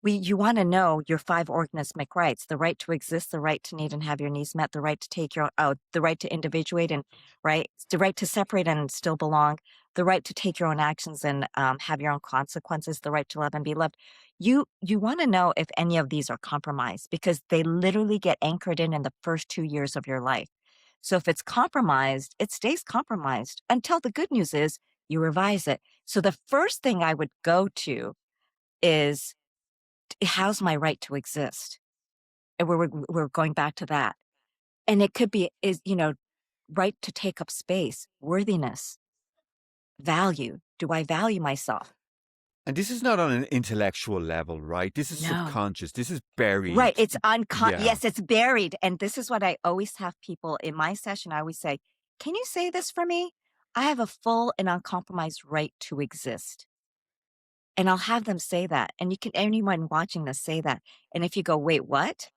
you want to know your five organismic rights: the right to exist, the right to need and have your needs met, the right to take your, the right to individuate and, right, the right to separate and still belong, the right to take your own actions and have your own consequences, the right to love and be loved. You want to know if any of these are compromised because they literally get anchored in the first 2 years of your life. So if it's compromised, it stays compromised until the good news is you revise it. So the first thing I would go to is, how's my right to exist? And we're going back to that. And it could be right to take up space, worthiness, value. Do I value myself? And this is not on an intellectual level, right? This is No. subconscious. This is Right. buried. It's Yeah. yes, it's buried. And this is what I always have people in my session. I always say, can you say this for me? I have a full and uncompromised right to exist. And I'll have them say that. And anyone watching this say that. And if you go, wait, what?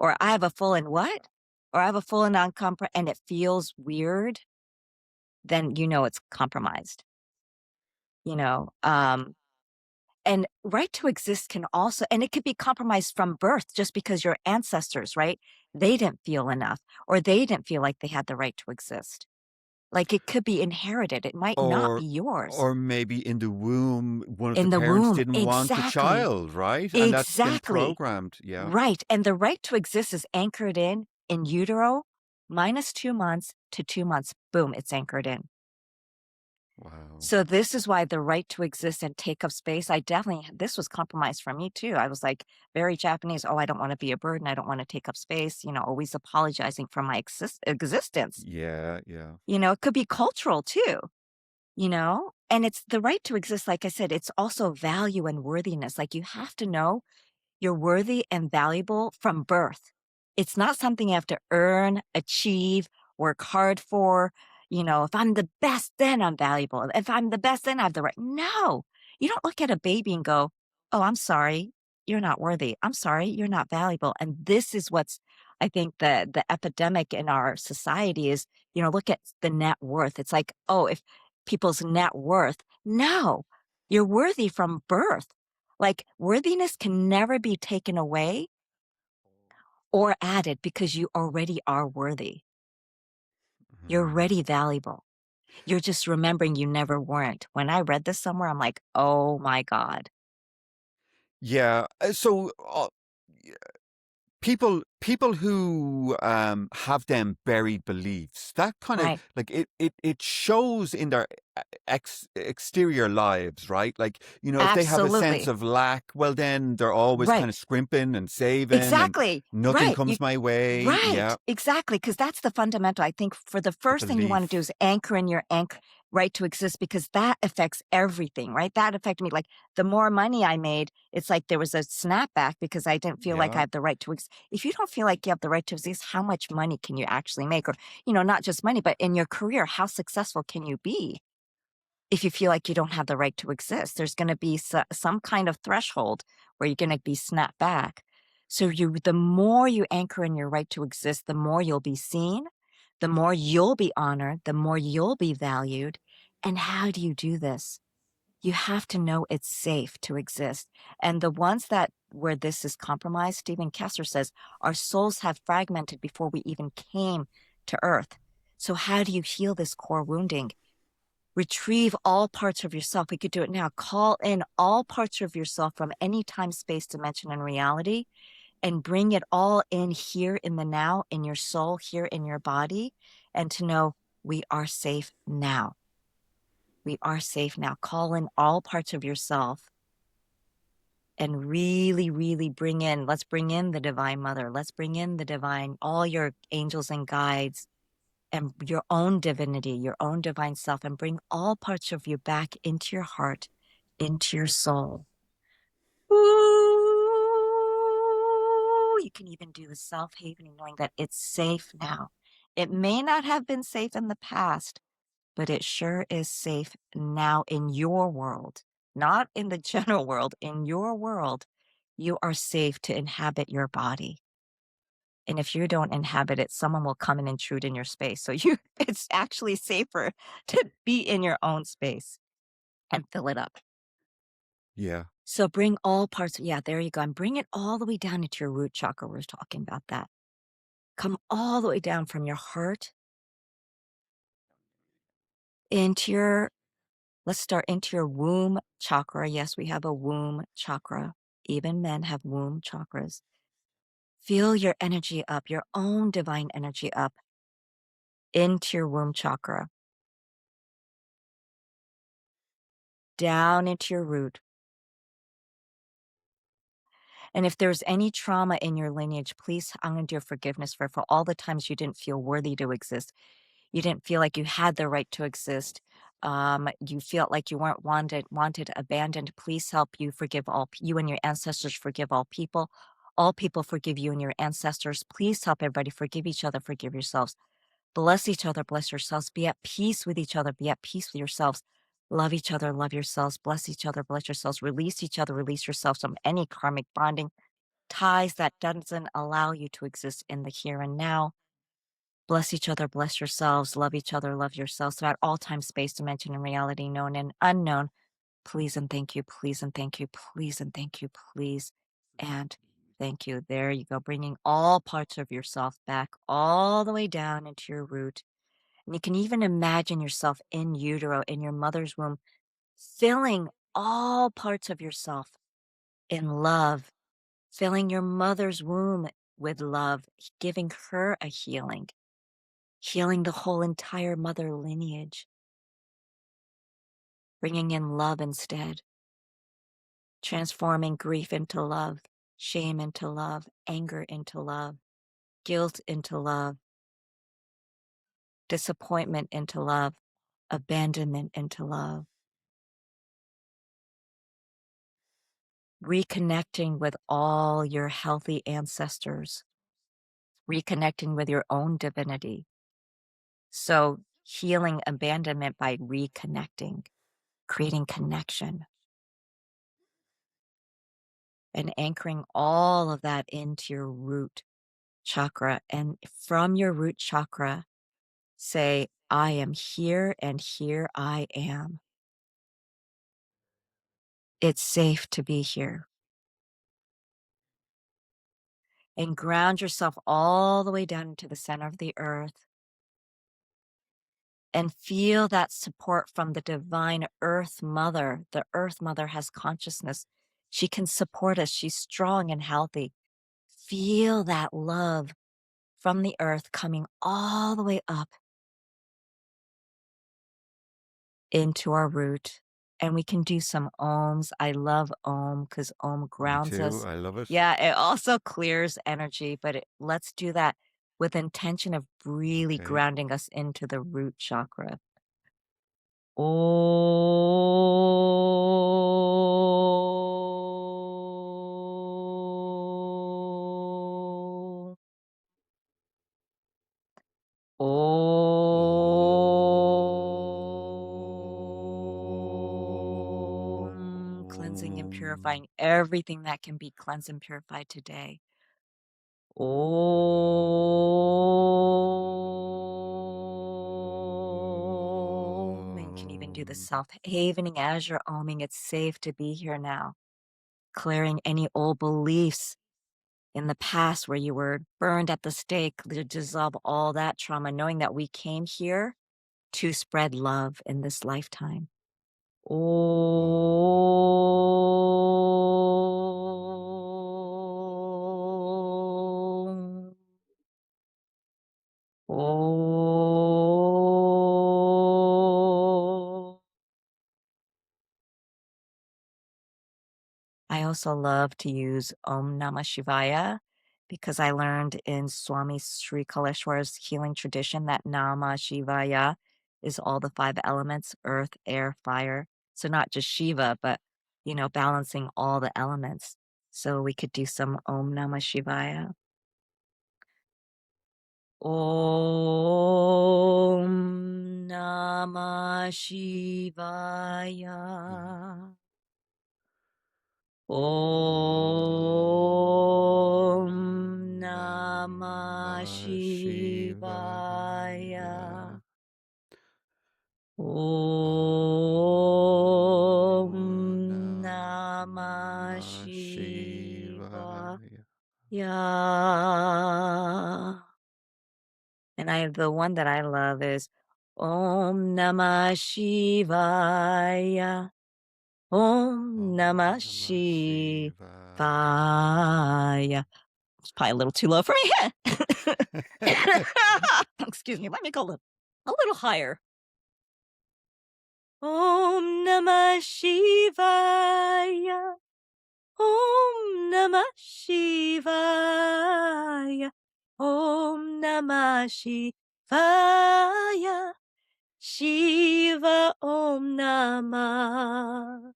Or I have a full and what? Or I have a full and and it feels weird, then it's compromised, you know? And right to exist can also, and it could be compromised from birth just because your ancestors, right? They didn't feel enough or they didn't feel like they had the right to exist. Like it could be inherited. It might not Or be yours. or maybe in the womb, one of the In the parents womb. didn't want the Exactly. child, right? And that's been Exactly. programmed. Yeah. Right. And the right to exist is anchored in utero, minus 2 months to 2 months. Boom, it's anchored in. Wow. So this is why the right to exist and take up space, this was compromised for me too. I was like very Japanese. Oh, I don't want to be a burden. I don't want to take up space, always apologizing for my existence. Yeah, yeah. It could be cultural too, and it's the right to exist. Like I said, it's also value and worthiness. Like you have to know you're worthy and valuable from birth. It's not something you have to earn, achieve, work hard for. If I'm the best, then I'm valuable. If I'm the best, then I have the right. No, you don't look at a baby and go, oh, I'm sorry, you're not worthy. I'm sorry, you're not valuable. And this is what's, I think, the epidemic in our society is, look at the net worth. It's like, oh, if people's net worth, no, you're worthy from birth. Like worthiness can never be taken away or added because you already are worthy. You're Mhm. already valuable. You're just remembering you never weren't. When I read this somewhere, I'm like, oh my God. Yeah. So people people who have them buried beliefs, that kind of Right. like it shows in their exterior lives, right? Like, you know, if they have a sense Absolutely. of lack, well, then they're always kind Right. of scrimping and saving and Exactly. nothing Right. You comes my way. right. Yeah. Exactly. Because that's the fundamental. I think for the The first thing you want to do belief. is anchor in your right to exist, because that affects everything, right? That affected me. Like the more money I made, it's like there was a snapback because I didn't feel like I Yeah. had the right to exist. If you don't feel like you have the right to exist, how much money can you actually make? Or, not just money, but in your career, how successful can you be? If you feel like you don't have the right to exist, there's going to be some kind of threshold where you're going to be snapped back. So the more you anchor in your right to exist, the more you'll be seen, the more you'll be honored, the more you'll be valued. And how do you do this? You have to know it's safe to exist. And the ones that where this is compromised, Stephen Kessler says, our souls have fragmented before we even came to Earth. So how do you heal this core wounding? Retrieve all parts of yourself. We could do it now. Call in all parts of yourself from any time, space, dimension, and reality, and bring it all in here in the now, in your soul, here in your body, and to know we are safe now. We are safe now. Call in all parts of yourself and really, really let's bring in the Divine Mother. Let's bring in the divine, all your angels and guides, and your own divinity, your own divine self, and bring all parts of you back into your heart, into your soul. Ooh, you can even do the self-havening, knowing that it's safe now. It may not have been safe in the past, but it sure is safe now in your world, not in the general world. In your world, you are safe to inhabit your body. And if you don't inhabit it, someone will come and intrude in your space. So it's actually safer to be in your own space and fill it up. Yeah. So bring all parts, yeah, there you go. And bring it all the way down into your root chakra. We're talking about that. Come all the way down from your heart into let's start into your womb chakra. Yes, we have a womb chakra. Even men have womb chakras. Feel your energy up, your own divine energy up into your womb chakra. Down into your root. And if there's any trauma in your lineage, please hang on to your forgiveness for all the times you didn't feel worthy to exist. You didn't feel like you had the right to exist. You felt like you weren't wanted, abandoned. Please help you forgive you and your ancestors forgive all people. All people forgive you and your ancestors. Please help everybody forgive each other, forgive yourselves. Bless each other, bless yourselves. Be at peace with each other, be at peace with yourselves. Love each other, love yourselves. Bless each other, bless yourselves. Release each other, release yourselves from any karmic bonding ties that doesn't allow you to exist in the here and now. Bless each other, bless yourselves, love each other, love yourselves throughout all time, space, dimension, and reality, known and unknown. Please and thank you, please and thank you, please and thank you, please and thank you. There you go, bringing all parts of yourself back all the way down into your root. And you can even imagine yourself in utero, in your mother's womb, filling all parts of yourself in love, filling your mother's womb with love, giving her a healing, healing the whole entire mother lineage, bringing in love instead, transforming grief into love, shame into love, anger into love, guilt into love, disappointment into love, abandonment into love. Reconnecting with all your healthy ancestors, reconnecting with your own divinity. So healing abandonment by reconnecting, creating connection, and anchoring all of that into your root chakra. And from your root chakra, say, I am here and here I am. It's safe to be here. And ground yourself all the way down into the center of the earth. And feel that support from the divine Earth Mother. The Earth Mother has consciousness. She can support us. She's strong and healthy. feel that love from the earth coming all the way up into our root. And we can do some ohms. I love ohm because ohm Me grounds too. us. I love it. Yeah, it also clears energy, but let's do that with intention of really Okay. grounding us into the root chakra. Om. Om. Cleansing and purifying everything that can be cleansed and purified today. Om. And you can even do the self-havening as you're oming. It's safe to be here now. Clearing any old beliefs in the past where you were burned at the stake, to dissolve all that trauma, knowing that we came here to spread love in this lifetime. Om. Om. I also love to use Om Namah Shivaya because I learned in Swami Sri Kaleshwar's healing tradition that Namah Shivaya is all the five elements, earth, air, fire. So not just Shiva, but, balancing all the elements. So we could do some Om Namah Shivaya. Om Namah Shivaya. Om Namah Shivaya. Om Namah Shivaya. And the one that I love is Om Namah Shivaya. Om Namah Shivaya. It's probably a little too low for me. Excuse me. Let me go a little higher. Om Namah Shivaya. Om Namah Shivaya. Om Namah Shivaya. Shiva Om Namah.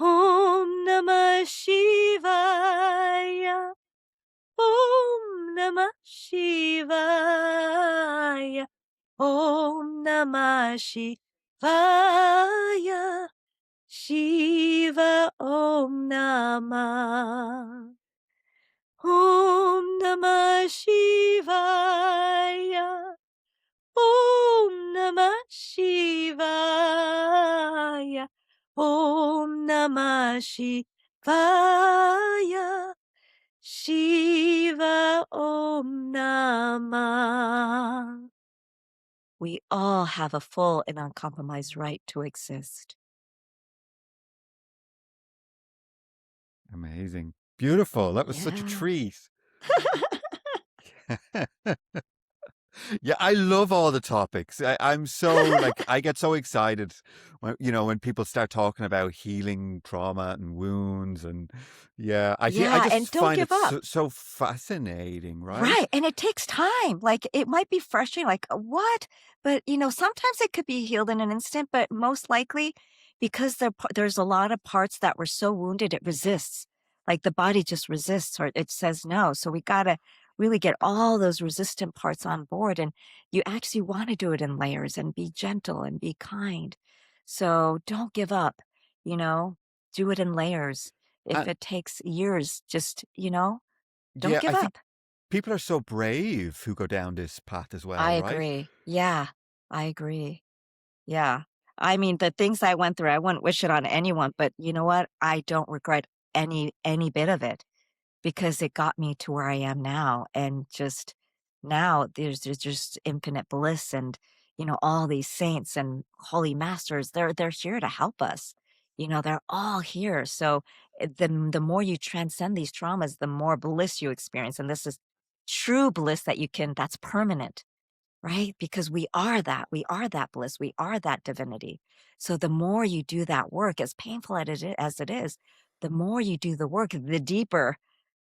Om Namah Shivaya. Om Namah Shivaya. Om Namah Shivaya. Shiva Om Namah. Om Namah Shivaya. Om Namah Shivaya. Om Namah Shivaya. Shiva Om Namah. We all have a full and uncompromised right to exist. Amazing. Beautiful. That was such a Yeah. treat. Yeah, I love all the topics. I'm so like I get so excited when people start talking about healing trauma and wounds, and I Yeah, and just don't find give it up. so fascinating, right? Right, and it takes time. Like, it might be frustrating, like, "What?" But, sometimes it could be healed in an instant, but most likely, because there's a lot of parts that were so wounded, it resists. Like, the body just resists or it says no. So we gotta really get all those resistant parts on board, and you actually wanna do it in layers and be gentle and be kind. So don't give up, you know? Do it in layers. If And it takes years, just, don't yeah, give I think up. people are so brave who go down this path as I well, right? agree. Yeah, I agree. Yeah. I mean, the things I went through, I wouldn't wish it on anyone, but you know what? I don't regret any bit of it because it got me to where I am now. And just now there's just infinite bliss and all these saints and holy masters, they're here to help us. They're all here. So the more you transcend these traumas, the more bliss you experience. And this is true bliss that's permanent, right? Because we are that bliss, we are that divinity. So the more you do that work, as painful as it is, the more you do the work, the deeper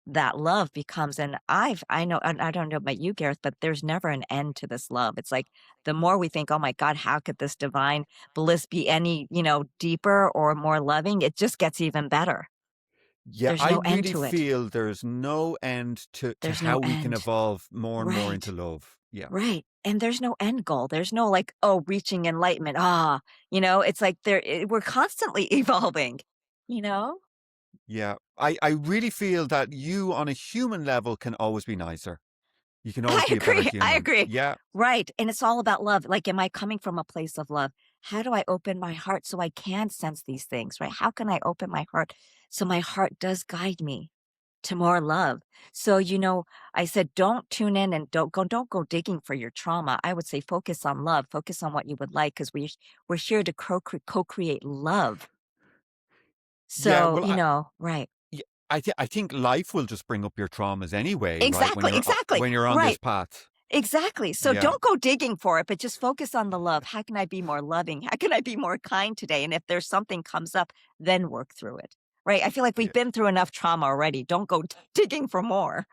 that love becomes. And I know, and I don't know about you, Gareth, but there's never an end to this love. It's like the more we think, oh my God, how could this divine bliss be any, deeper or more loving? It just gets even better. Yeah, There's I no end really to it. feel there's no end to There's no how we can end. evolve more and more into Right. love. Yeah. Right. And there's no end goal. There's no like, oh, reaching enlightenment. It's like we're constantly evolving, you know? Yeah. I really feel that you on a human level can always be nicer. You can always I be a better agree. I human. agree. Yeah. Right. And it's all about love. Like, am I coming from a place of love? How do I open my heart so I can sense these things, right? How can I open my heart so my heart does guide me to more love? So, I said, don't tune in and don't go digging for your trauma. I would say focus on love, focus on what you would like, because we're here to co-create love. Yeah. So, Well, right. yeah, I think life will just bring up your traumas anyway, right? Exactly, exactly. When you're on this Right. path. Exactly. So Yeah. don't go digging for it, but just focus on the love. How can I be more loving? How can I be more kind today? And if there's something comes up, then work through it. Right? I feel like we've Yeah. been through enough trauma already. Don't go digging for more.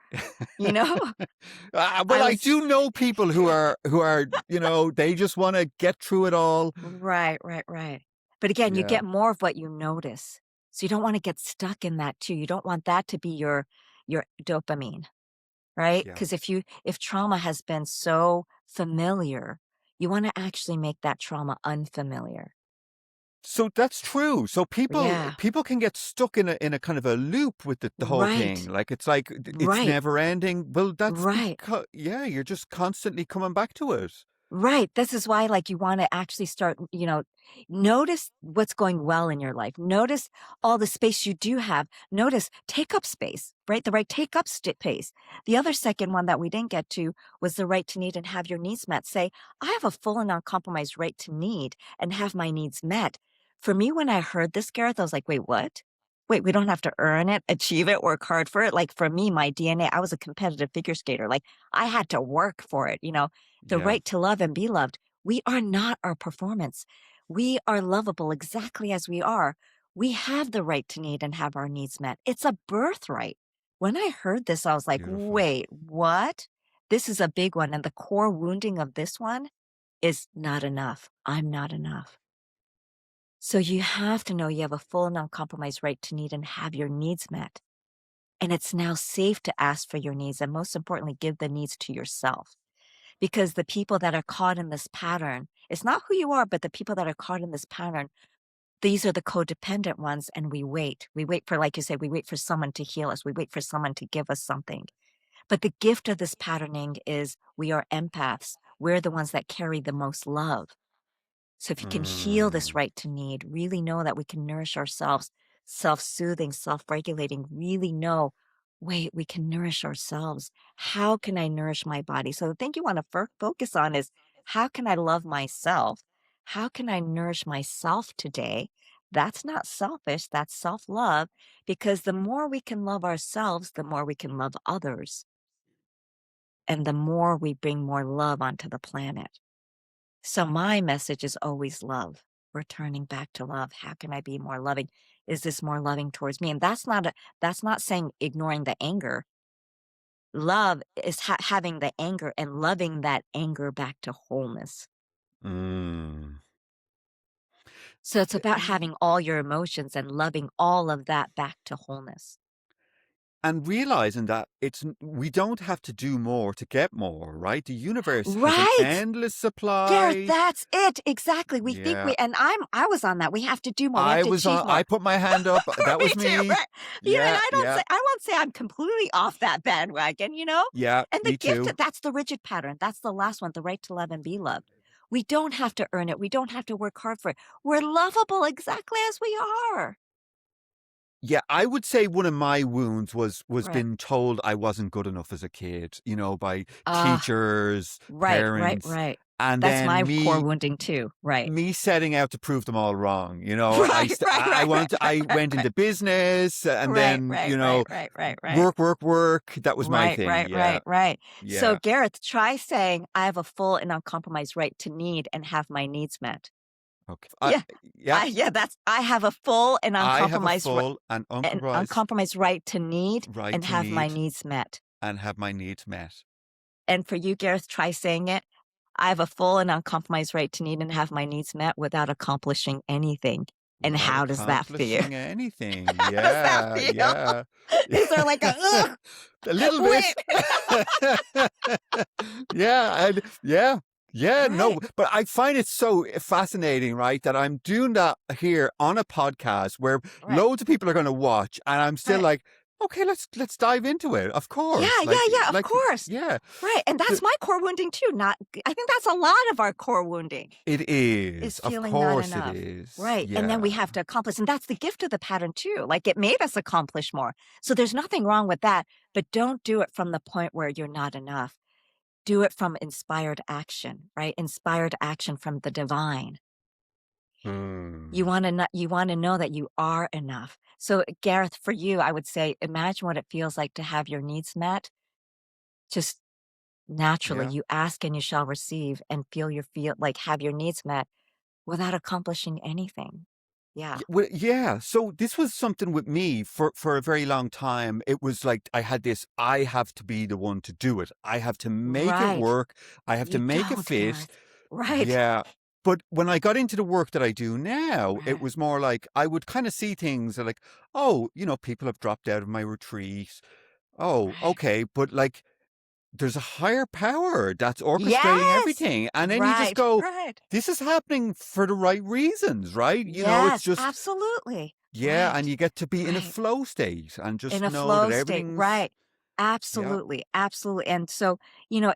You know? Well, I I was do know people who are they just want to get through it all. right, right, right. But again, you Yeah. get more of what you notice. So you don't want to get stuck in that too. You don't want that to be your dopamine. Right? Yeah. Because if trauma has been so familiar, you want to actually make that trauma unfamiliar. So that's true. So people Yeah. people can get stuck in a kind of a loop with the whole thing. Right. Like it's like it's Right. never ending. Well, that's Right. because you're just constantly coming back to it. Right. This is why, like, you want to actually start, notice what's going well in your life. Notice all the space you do have. Notice, take up space, right? The right take up space. The other second one that we didn't get to was the right to need and have your needs met. Say, I have a full and uncompromised right to need and have my needs met. For me, when I heard this, Gareth, I was like, wait, what? Wait, we don't have to earn it, achieve it, work hard for it. Like for me, my DNA, I was a competitive figure skater. Like I had to work for it, the Yeah. right to love and be loved. We are not our performance. We are lovable exactly as we are. We have the right to need and have our needs met. It's a birthright. When I heard this, I was like, Beautiful. wait, what? This is a big one. And the core wounding of this one is not enough. I'm not enough. So you have to know you have a full and uncompromised right to need and have your needs met. And it's now safe to ask for your needs and most importantly, give the needs to yourself. Because the people that are caught in this pattern, it's not who you are, but the people that are caught in this pattern, these are the codependent ones. And we wait. We wait for, like you said, we wait for someone to heal us. We wait for someone to give us something. But the gift of this patterning is we are empaths. We're the ones that carry the most love. So if you can heal this Mm. right to need, really know that we can nourish ourselves, self-soothing, self-regulating, really know, wait, we can nourish ourselves. How can I nourish my body? So the thing you want to focus on is how can I love myself? How can I nourish myself today? That's not selfish, that's self-love, because the more we can love ourselves, the more we can love others. And the more we bring more love onto the planet. So my message is always love, returning back to love. How can I be more loving? Is this more loving towards me? And that's not saying ignoring the anger. Love is having the anger and loving that anger back to wholeness. Mm. So it's about having all your emotions and loving all of that back to wholeness. And realizing that we don't have to do more to get more, right? The universe has an Right. endless Gareth, supply. that's it. Exactly. We think Yeah. I was on that. We have to do more. We have to achieve more. I put my hand up. That Me was too, me. right? And Yeah, yeah, I won't say I'm completely off that bandwagon, yeah, And the me gift, too. that's the rigid pattern. That's the last one, the right to love and be loved. We don't have to earn it. We don't have to work hard for it. We're lovable exactly as we are. Yeah, I would say one of my wounds was Right. being told I wasn't good enough as a kid, by Ah, teachers, right, right, parents. right. And That's then my core wounding too. Right. me setting out to prove them all wrong. Right, I went into business and right, then, right, right, right, right, right. work. That was my Right, thing. right, Yeah. right, right. So Yeah. Gareth, try saying, I have a full and uncompromised right to need and have my needs met. Okay. Yeah. Yeah. I have a full and I have a uncompromised full and uncompromised right to need right and to have my need needs met. and have my needs met. And for you, Gareth, try saying it. I have a full and uncompromised right to need and have my needs met without accomplishing anything. And Without how does that feel? accomplishing anything. How does that Yeah. feel? Yeah. Is there like a, ugh, A little bit. Yeah. And yeah. Yeah, no, Right. but I find it so fascinating, right, that I'm doing that here on a podcast where Right. loads of people are going to watch, and I'm still Right. like, okay, let's dive into it. Of course, Of course. yeah, Right. And that's my core wounding too. I think that's a lot of our core wounding. it is. Of Feeling course, not enough. it is. Right. Yeah. And then we have to accomplish. And that's the gift of the pattern too. Like it made us accomplish more. So there's nothing wrong with that. But don't do it from the point where you're not enough. Do it from inspired action, right? Inspired action from the divine. You want to know that you are enough. So Gareth, for you, I would say, imagine what it feels like to have your needs met. Just naturally, Yeah. you ask and you shall receive, and have your needs met without accomplishing anything. Yeah. Well, yeah. So this was something with me for a very long time. It was like I had this, I have to be the one to do it. I have to make it Right. work. I have to You make it don't, fit. Gareth. Right. Yeah. But when I got into the work that I do now, Right. it was more like I would kind of see things like, oh, people have dropped out of my retreat. Oh, Right. okay. But like, there's a higher power that's orchestrating Yes. everything. And then you just Right. go, Right. this is happening for the right reasons, right? It's Yes, just, absolutely. yeah. Right. And you get to be in a Right. flow state and just In a know flow that state. everything's, Right. yeah, Absolutely. Absolutely. And so,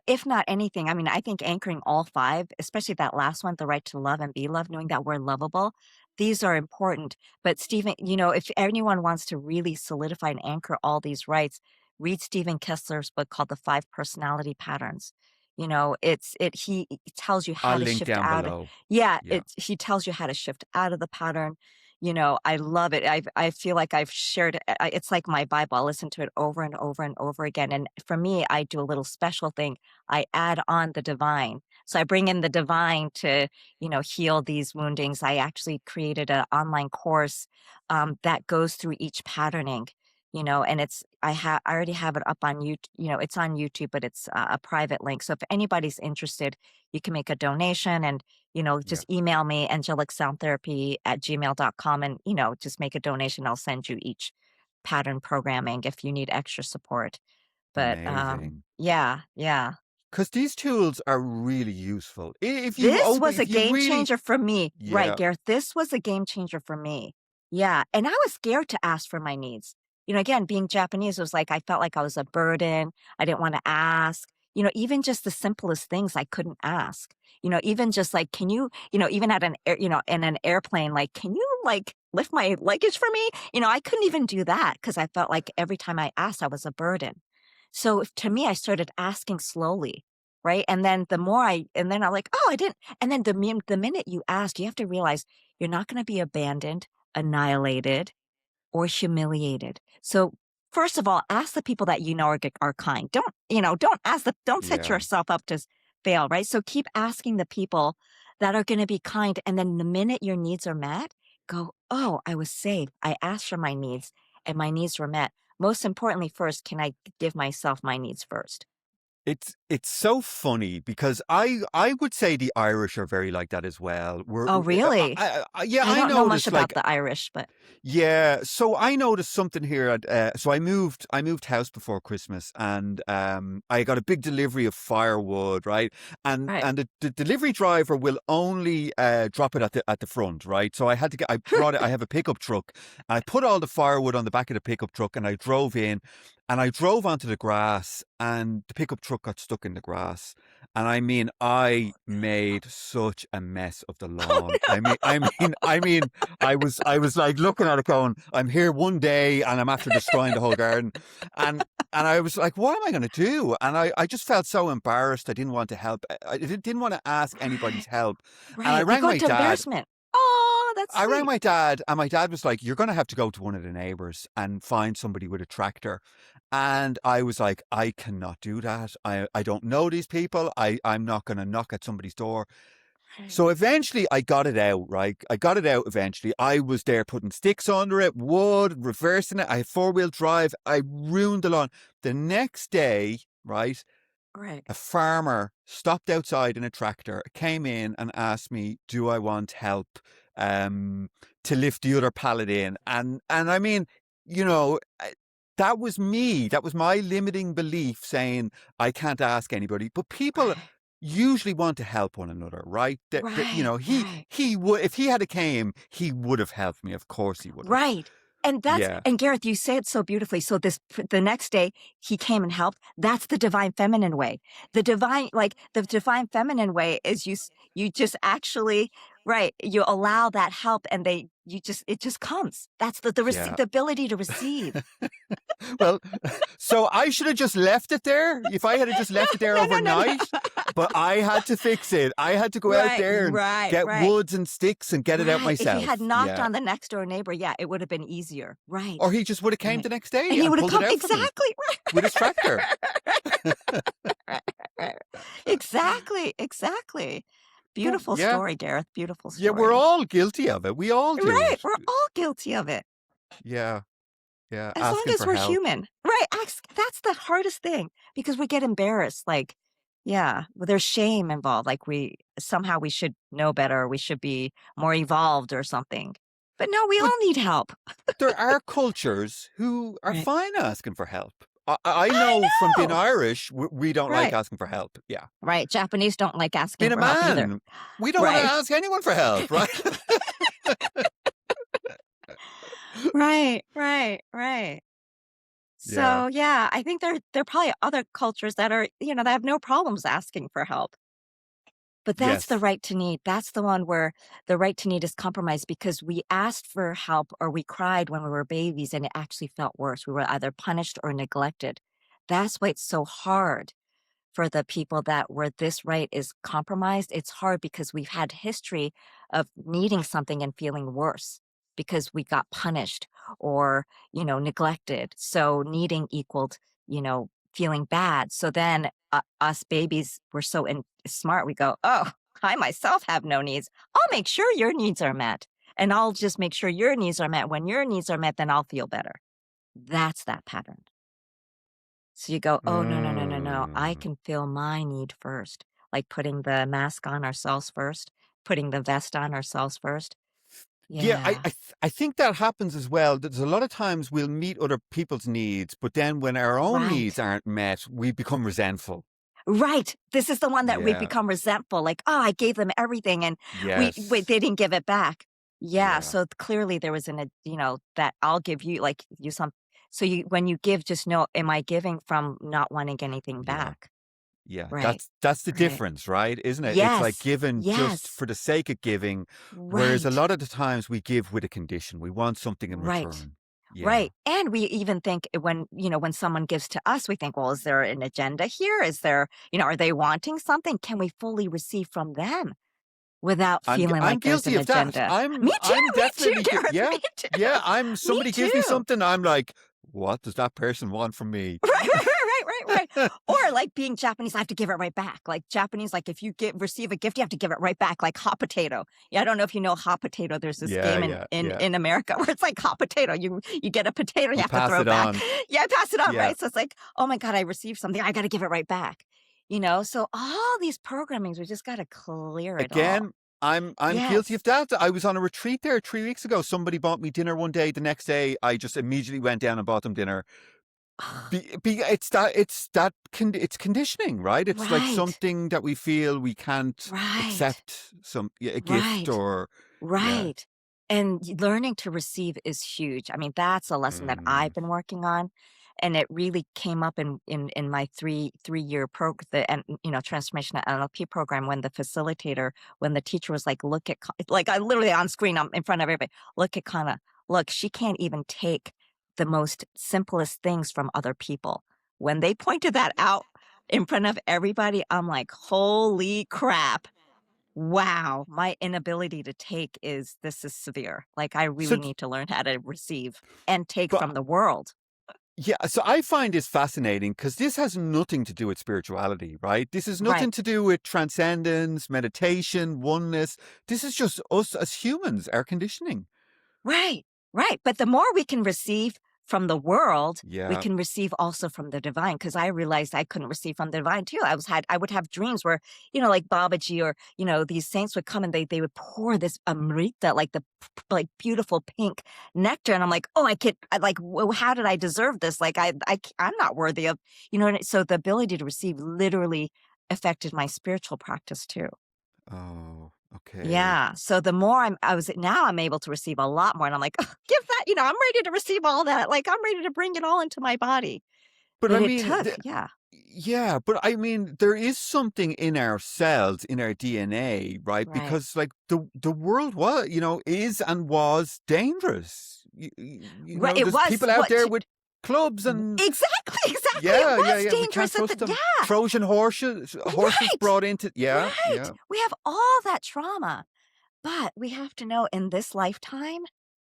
if not anything, I mean, I think anchoring all five, especially that last one, the right to love and be loved, knowing that we're lovable, these are important. But Stephen, if anyone wants to really solidify and anchor all these rights, read Stephen Kessler's book called The Five Personality Patterns. He tells you how I'll to link shift down out. below. Yeah, Yeah. he tells you how to shift out of the pattern. I love it. I feel like I've shared it. It's like my Bible. I listen to it over and over and over again. And for me, I do a little special thing. I add on the divine. So I bring in the divine to, heal these woundings. I actually created an online course that goes through each patterning. And I already have it up on YouTube. It's on YouTube, but it's a private link. So if anybody's interested, you can make a donation and just email me, angelicsoundtherapy@gmail.com, and, just make a donation. I'll send you each pattern programming if you need extra support. But Amazing. yeah. Because these tools are really useful. This was a game changer for me. Right, Yeah. Gareth. This was a game changer for me. Yeah. And I was scared to ask for my needs. Again, being Japanese, it was like I felt like I was a burden. I didn't want to ask. Even just the simplest things I couldn't ask. Even just like, can you, even at in an airplane, like, can you like lift my luggage for me? I couldn't even do that because I felt like every time I asked, I was a burden. So to me, I started asking slowly, right? And then and then I'm like, oh, I didn't. And then the minute you ask, you have to realize you're not going to be abandoned, annihilated, or humiliated. So first of all, ask the people that are kind. Don't set Yeah. yourself up to fail, right? So keep asking the people that are going to be kind. And then the minute your needs are met, go, oh, I was saved. I asked for my needs and my needs were met. Most importantly, first, can I give myself my needs first? It's so funny because I would say the Irish are very like that as well. Oh, really? Yeah, I I don't know much noticed about like the Irish, but yeah. So I noticed something here. So I moved house before Christmas, and I got a big delivery of firewood, right? And right. the delivery driver will only drop it at the front, right? So I had to I brought it. I have a pickup truck, and I put all the firewood on the back of the pickup truck, and I drove in. And I drove onto the grass, and the pickup truck got stuck in the grass. And I mean, I made such a mess of the lawn. Oh, no. I was like looking at it going, I'm here one day and I'm after destroying the whole garden. And And I was like, what am I going to do? And I just felt so embarrassed. I didn't want to help. I didn't want to ask anybody's help. And I Right. You rang go my to dad. embarrassment. Oh, that's I rang sweet. my dad, and my dad was like, you're going to have to go to one of the neighbors and find somebody with a tractor. And I was like, I cannot do that. I don't know these people. I'm not going to knock at somebody's door. So eventually I got it out, right? I got it out eventually. I was there putting sticks under it, wood, reversing it. I had 4-wheel drive. I ruined the lawn. The next day, right, Right. a farmer stopped outside in a tractor, came in and asked me, do I want help to lift the other pallet in? And I mean, you know, that was me. That was my limiting belief saying I can't ask anybody. But people Right. usually want to help one another, right? You know, Right. he would, if he had came, he would have helped me. Of course he would have. Right. And Yeah. and Gareth, you say it so beautifully. So the next day he came and helped. That's the divine feminine way. The divine feminine way is you just actually, right. You allow that help and it just comes. That's Yeah. the ability to receive. Well, so I should have just left it there. If I had just left it there No. overnight, but I had to fix it. I had to go out there and get woods and sticks and get it out myself. If he had knocked on the next door neighbor, it would have been easier. Right. Or he just would have came the next day And he would have pulled come it out for me exactly right. with his tractor. Exactly. Beautiful Yeah. story, Gareth. Beautiful story. Yeah, we're all guilty of it. We all do. Right. We're all guilty of it. Yeah. Yeah. As long as we're human. Right. That's the hardest thing because we get embarrassed. Well, there's shame involved. Like we should know better. We should be more evolved or something. But no, we all need help. There are cultures who are Right. fine asking for help. I know from being Irish, we don't like asking for help. Yeah. Right. Japanese don't like asking Being for a help either. man, we don't want to ask anyone for help, right? Right. So yeah, I think there are probably other cultures that are, that have no problems asking for help. But that's the Yes. right to need. That's the one where the right to need is compromised because we asked for help or we cried when we were babies and it actually felt worse. We were either punished or neglected. That's why it's so hard for the people where this right is compromised. It's hard because we've had history of needing something and feeling worse because we got punished or, neglected. So needing equaled, feeling bad. So then us babies, we're so smart. We go, oh, I myself have no needs. I'll make sure your needs are met. And I'll just make sure your needs are met. When your needs are met, then I'll feel better. That's that pattern. So you go, oh, no. I can feel my need first. Like putting the mask on ourselves first, putting the vest on ourselves first. Yeah, I think that happens as well. There's a lot of times we'll meet other people's needs, but then when our own needs aren't met, we become resentful. Right. This is the one that we Yeah. become resentful. Like, oh, I gave them everything and Yes. they didn't give it back. Yeah. Yeah. So clearly there was that I'll give you some. So when you give, just know, am I giving from not wanting anything Yeah. back? Yeah, Right. that's the Right. difference, right? Isn't it? It's like Yes. giving just Yes. for the sake of giving, whereas a Right. lot of the times we give with a condition. We want something in Right. return. Yeah. Right. And we even think when someone gives to us, we think, well, is there an agenda here? Is there, are they wanting something? Can we fully receive from them without feeling I'm like there's guilty an of that. agenda? I'm Me too. I'm definitely Gareth, yeah. me too. Yeah, somebody gives me too. something, I'm like, what does that person want from me? Right. Or like being Japanese, I have to give it right back. Like Japanese, like if you receive a gift, you have to give it right back, like hot potato. Yeah, I don't know if you know hot potato. There's this game in America where it's like hot potato. You get a potato, you have to pass throw it back. on. Yeah, pass it on, Yeah. right? So it's like, oh my God, I received something. I got to give it right back. So all these programmings, we just got to clear it all. Again, I'm guilty of that. I was on a retreat there 3 weeks ago. Somebody bought me dinner one day. The next day, I just immediately went down and bought them dinner. It's conditioning, right? It's like Right. something that we feel we can't Right. accept a gift Right. or Right. And learning to receive is huge. I mean, that's a lesson that I've been working on. And it really came up in my three-year program, transformation NLP program when the facilitator, when the teacher was like, look at, like I literally on screen, I'm in front of everybody, look at Kana. Look, she can't even take the most simplest things from other people. when they pointed that out in front of everybody, I'm like, holy crap. Wow, my inability to take this is severe. Like, I So, really need to learn how to receive and take but from the world. yeah, so I find this fascinating because this has nothing to do with spirituality, right? This has Right. nothing to do with transcendence, meditation, oneness. This is just us as humans, our conditioning. Right, right. But the more we can receive from the world, we Yeah. can receive also from the divine. Because I realized I couldn't receive from the divine too. I would have dreams where, like Babaji or, these saints would come and they would pour this amrita, like like beautiful pink nectar. And I'm like, oh, how did I deserve this? Like, I'm not worthy of, so the ability to receive literally affected my spiritual practice too. Oh, okay. Yeah. So the more now I'm able to receive a lot more. And I'm like, "Ugh, give that, I'm ready to receive all that. Like, I'm ready to bring it all into my body. But But I it mean, took, yeah. yeah, but I mean, there is something in our cells, in our DNA, right? Right. Because like the world was, is and was dangerous. Right. It There's was people out there with clubs and exactly, exactly. It yeah, yeah, was yeah. We can't dangerous trust them. yeah. Trojan horses Right. brought into, yeah, Right. yeah, We have all that trauma. But we have to know in this lifetime,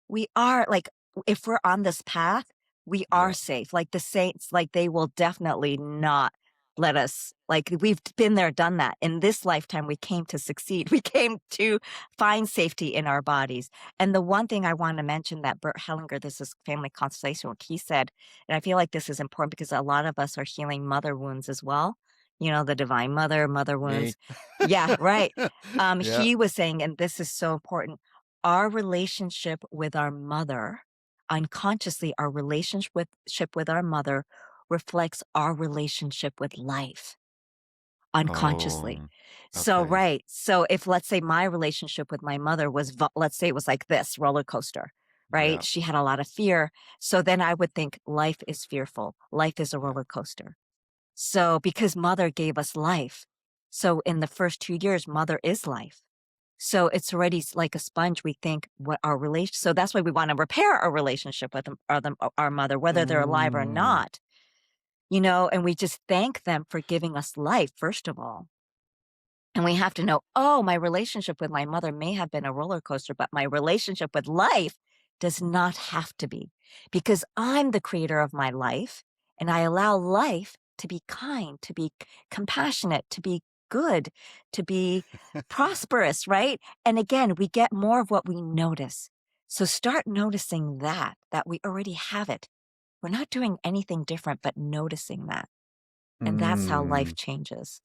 we are like, if we're on this path, we are yeah. safe. Like the saints, like they will definitely not let us, like we've been there, done that. In this lifetime, we came to succeed. We came to find safety in our bodies. And the one thing I want to mention that Bert Hellinger, this is family constellation, what he said, and I feel like this is important because a lot of us are healing mother wounds as well. The divine mother Me. wounds. Yeah, right. Yeah. He was saying, and this is so important, our relationship with our mother, unconsciously, our relationship with our mother reflects our relationship with life unconsciously. Oh, So, okay. right. So if let's say my relationship with my mother was, let's say it was like this roller coaster, right? Yeah, She had a lot of fear. So then I would think life is fearful. Life is a yeah. roller coaster. So because mother gave us life. So in the first 2 years, mother is life. So it's already like a sponge. We think what our relation. So that's why we want to repair our relationship with our mother, whether they're alive or Mm. not, and we just thank them for giving us life, first of all. And we have to know, oh, my relationship with my mother may have been a roller coaster, but my relationship with life does not have to be because I'm the creator of my life and I allow life to be kind, to be compassionate, to be good, to be prosperous, right? And again, we get more of what we notice. So start noticing that we already have it. We're not doing anything different, but noticing that. And that's how life Mm. changes.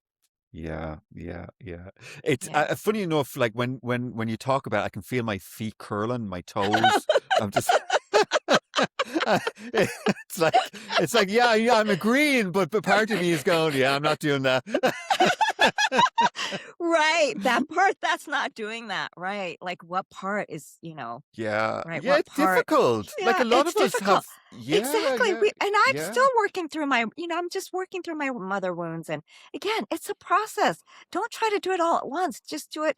Yeah, yeah, yeah. It's Yeah. funny enough. Like when you talk about, it, I can feel my feet curling, my toes. I'm just. it's like yeah, yeah, I'm agreeing, but part of me is going, yeah, I'm not doing that. Right. That part, that's not doing that. Right. Like what part is, Yeah, right? yeah, What it's part? difficult. Like Yeah, a lot it's of us difficult. have. Yeah, Exactly. yeah, And I'm yeah, still working through I'm just working through my mother wounds. And again, it's a process. Don't try to do it all at once. Just do it,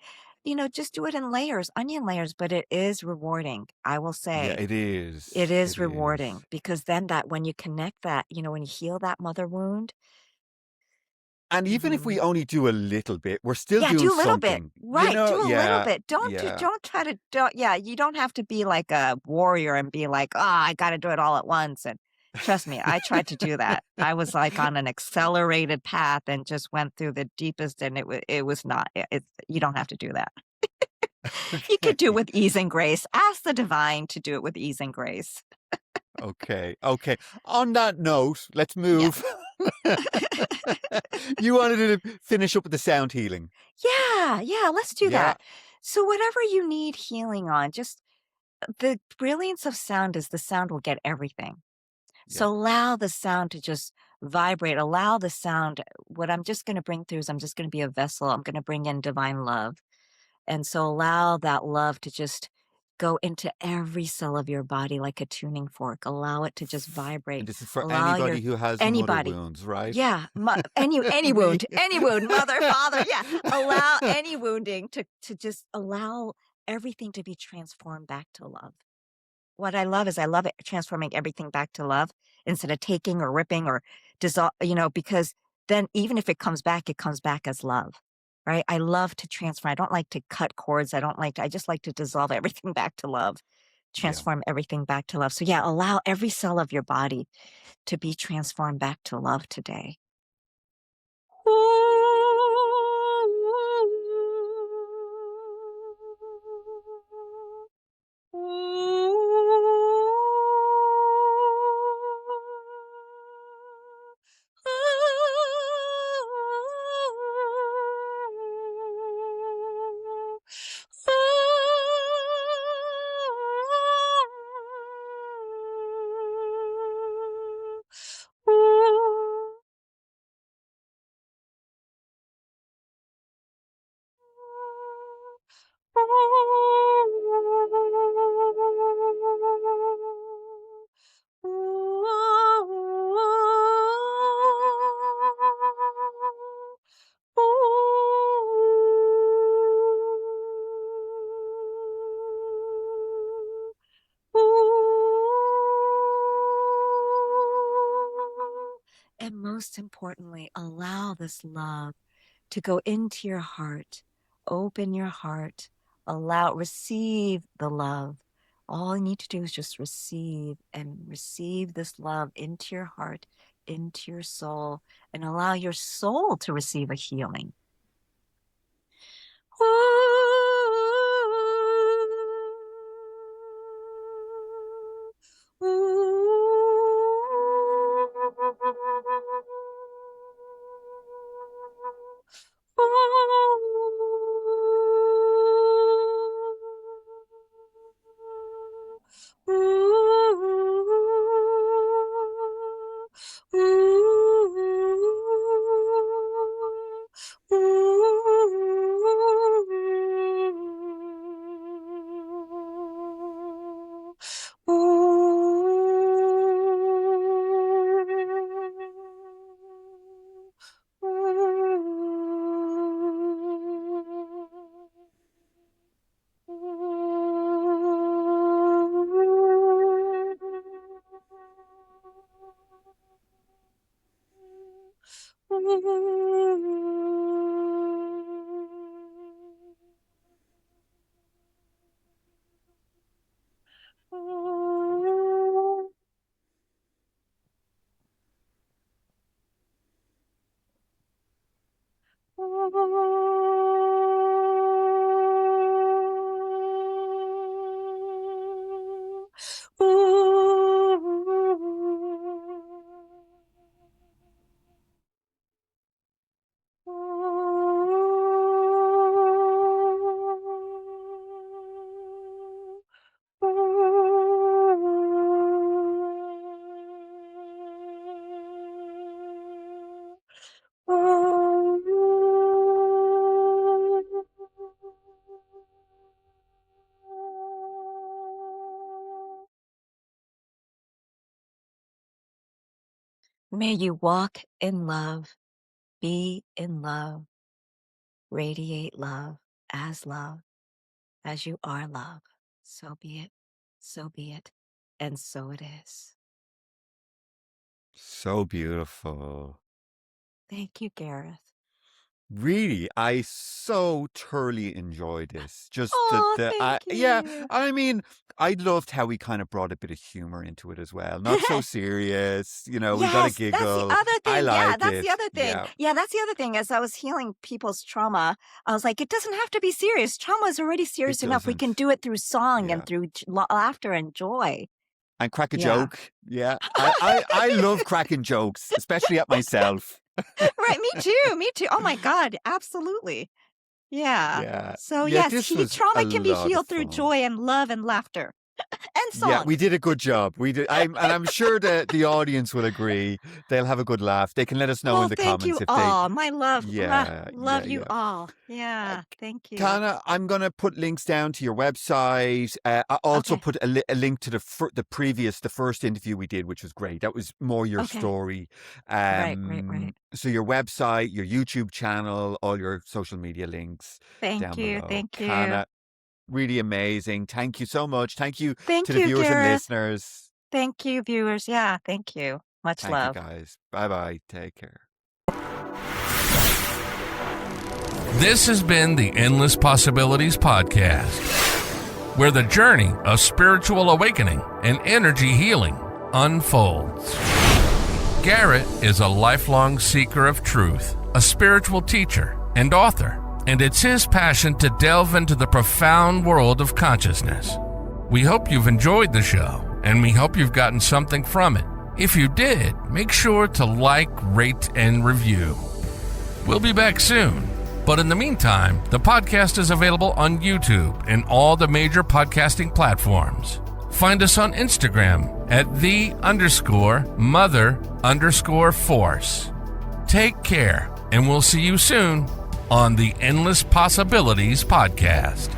just do it in layers, onion layers, but it is rewarding. I will yeah. say It it is. is It is. rewarding because then when you connect that, when you heal that mother wound, And even if we mhm. only do a little bit, we're still Yeah, doing do a little bit. something. Right, do a little Yeah, bit. yeah. Don't try to yeah, you don't have to be like a warrior and be like, "Oh, I gotta do it all at once." And trust me, I tried to do that. I was like on an accelerated path and just went through the deepest and it was not you don't have to do that. You could do it Okay. with ease and grace. Ask the divine to do it with ease and grace. Okay. Okay. On that note, let's Yeah. move. You wanted to finish up with the sound healing. Yeah, yeah, let's do Yeah. that. So whatever you need healing on, just the brilliance of sound is the sound will get everything. So Yeah. allow the sound to just vibrate. Allow the sound. What I'm just going to bring through is I'm just going to be a vessel. I'm going to bring in divine love. And so allow that love to just go into every cell of your body like a tuning fork. Allow it to just And vibrate. this is for Allow anybody who has mother anybody. wounds, right? Yeah, Me. any wound, mother, father, yeah. Allow any wounding to just allow everything to be transformed back to love. What I love is I love it transforming everything back to love instead of taking or ripping or dissolve, because then even if it comes back as love, right? I love to transform. I don't like to cut cords. I just like to dissolve everything back to love, Yeah. transform everything back to love. So yeah, allow every cell of your body to be transformed back to love today. And most importantly, allow this love to go into your heart. Open your heart. Receive the love. All you need to do is just receive this love into your heart, into your soul, and allow your soul to receive a healing. May you walk in love, be in love, radiate love, as you are love. So be it, and so it is. So beautiful. Thank you, Gareth. Really, I so thoroughly enjoyed this. Just Oh, thank yeah, you. I mean, I loved how we kind of brought a bit of humor into it as well. Not so serious, we got a Yes, that's the giggle. other I thing. Yeah, like that's the it. other thing. Yeah, Yeah, that's the other thing. As I was healing people's trauma, I was like, it doesn't have to be serious. Trauma is already it serious enough. We can doesn't. do it through song Yeah. and through laughter and joy. And crack a Yeah. joke. Yeah. I love cracking jokes, especially at myself. Right. Me too. Me too. Oh my God. Absolutely. Yeah. Yeah. So Yeah, yes, this was a trauma can be lot of healed through fun. joy and love and laughter and Yeah, song. we did a good job. We did. I'm sure that the audience will agree. They'll have a good laugh. They can let us know Oh, in the thank you comments if they. all. My love. Yeah, Love yeah, you yeah. all. Uh, Yeah. Thank you. Kana, I'm gonna put links down to your website. I also Okay. put a link to the first interview we did, which was great. That was more your Okay. story. Right. So your website, your YouTube channel, all your social media links Thank down you. below. Thank you. Kana, really amazing. Thank you so much. Thank you to Thank the you, viewers and Gareth. listeners. Thank you, viewers. Yeah. Thank you. Much Thank love. you, guys. Bye-bye. Take care. This has been the Endless Possibilities Podcast, where the journey of spiritual awakening and energy healing unfolds. Gareth is a lifelong seeker of truth, a spiritual teacher and author, and it's his passion to delve into the profound world of consciousness. We hope you've enjoyed the show, and we hope you've gotten something from it. If you did, make sure to like, rate, and review. We'll be back soon. But in the meantime, the podcast is available on YouTube and all the major podcasting platforms. Find us on Instagram at _mother_force. Take care, and we'll see you soon on the Endless Possibilities Podcast.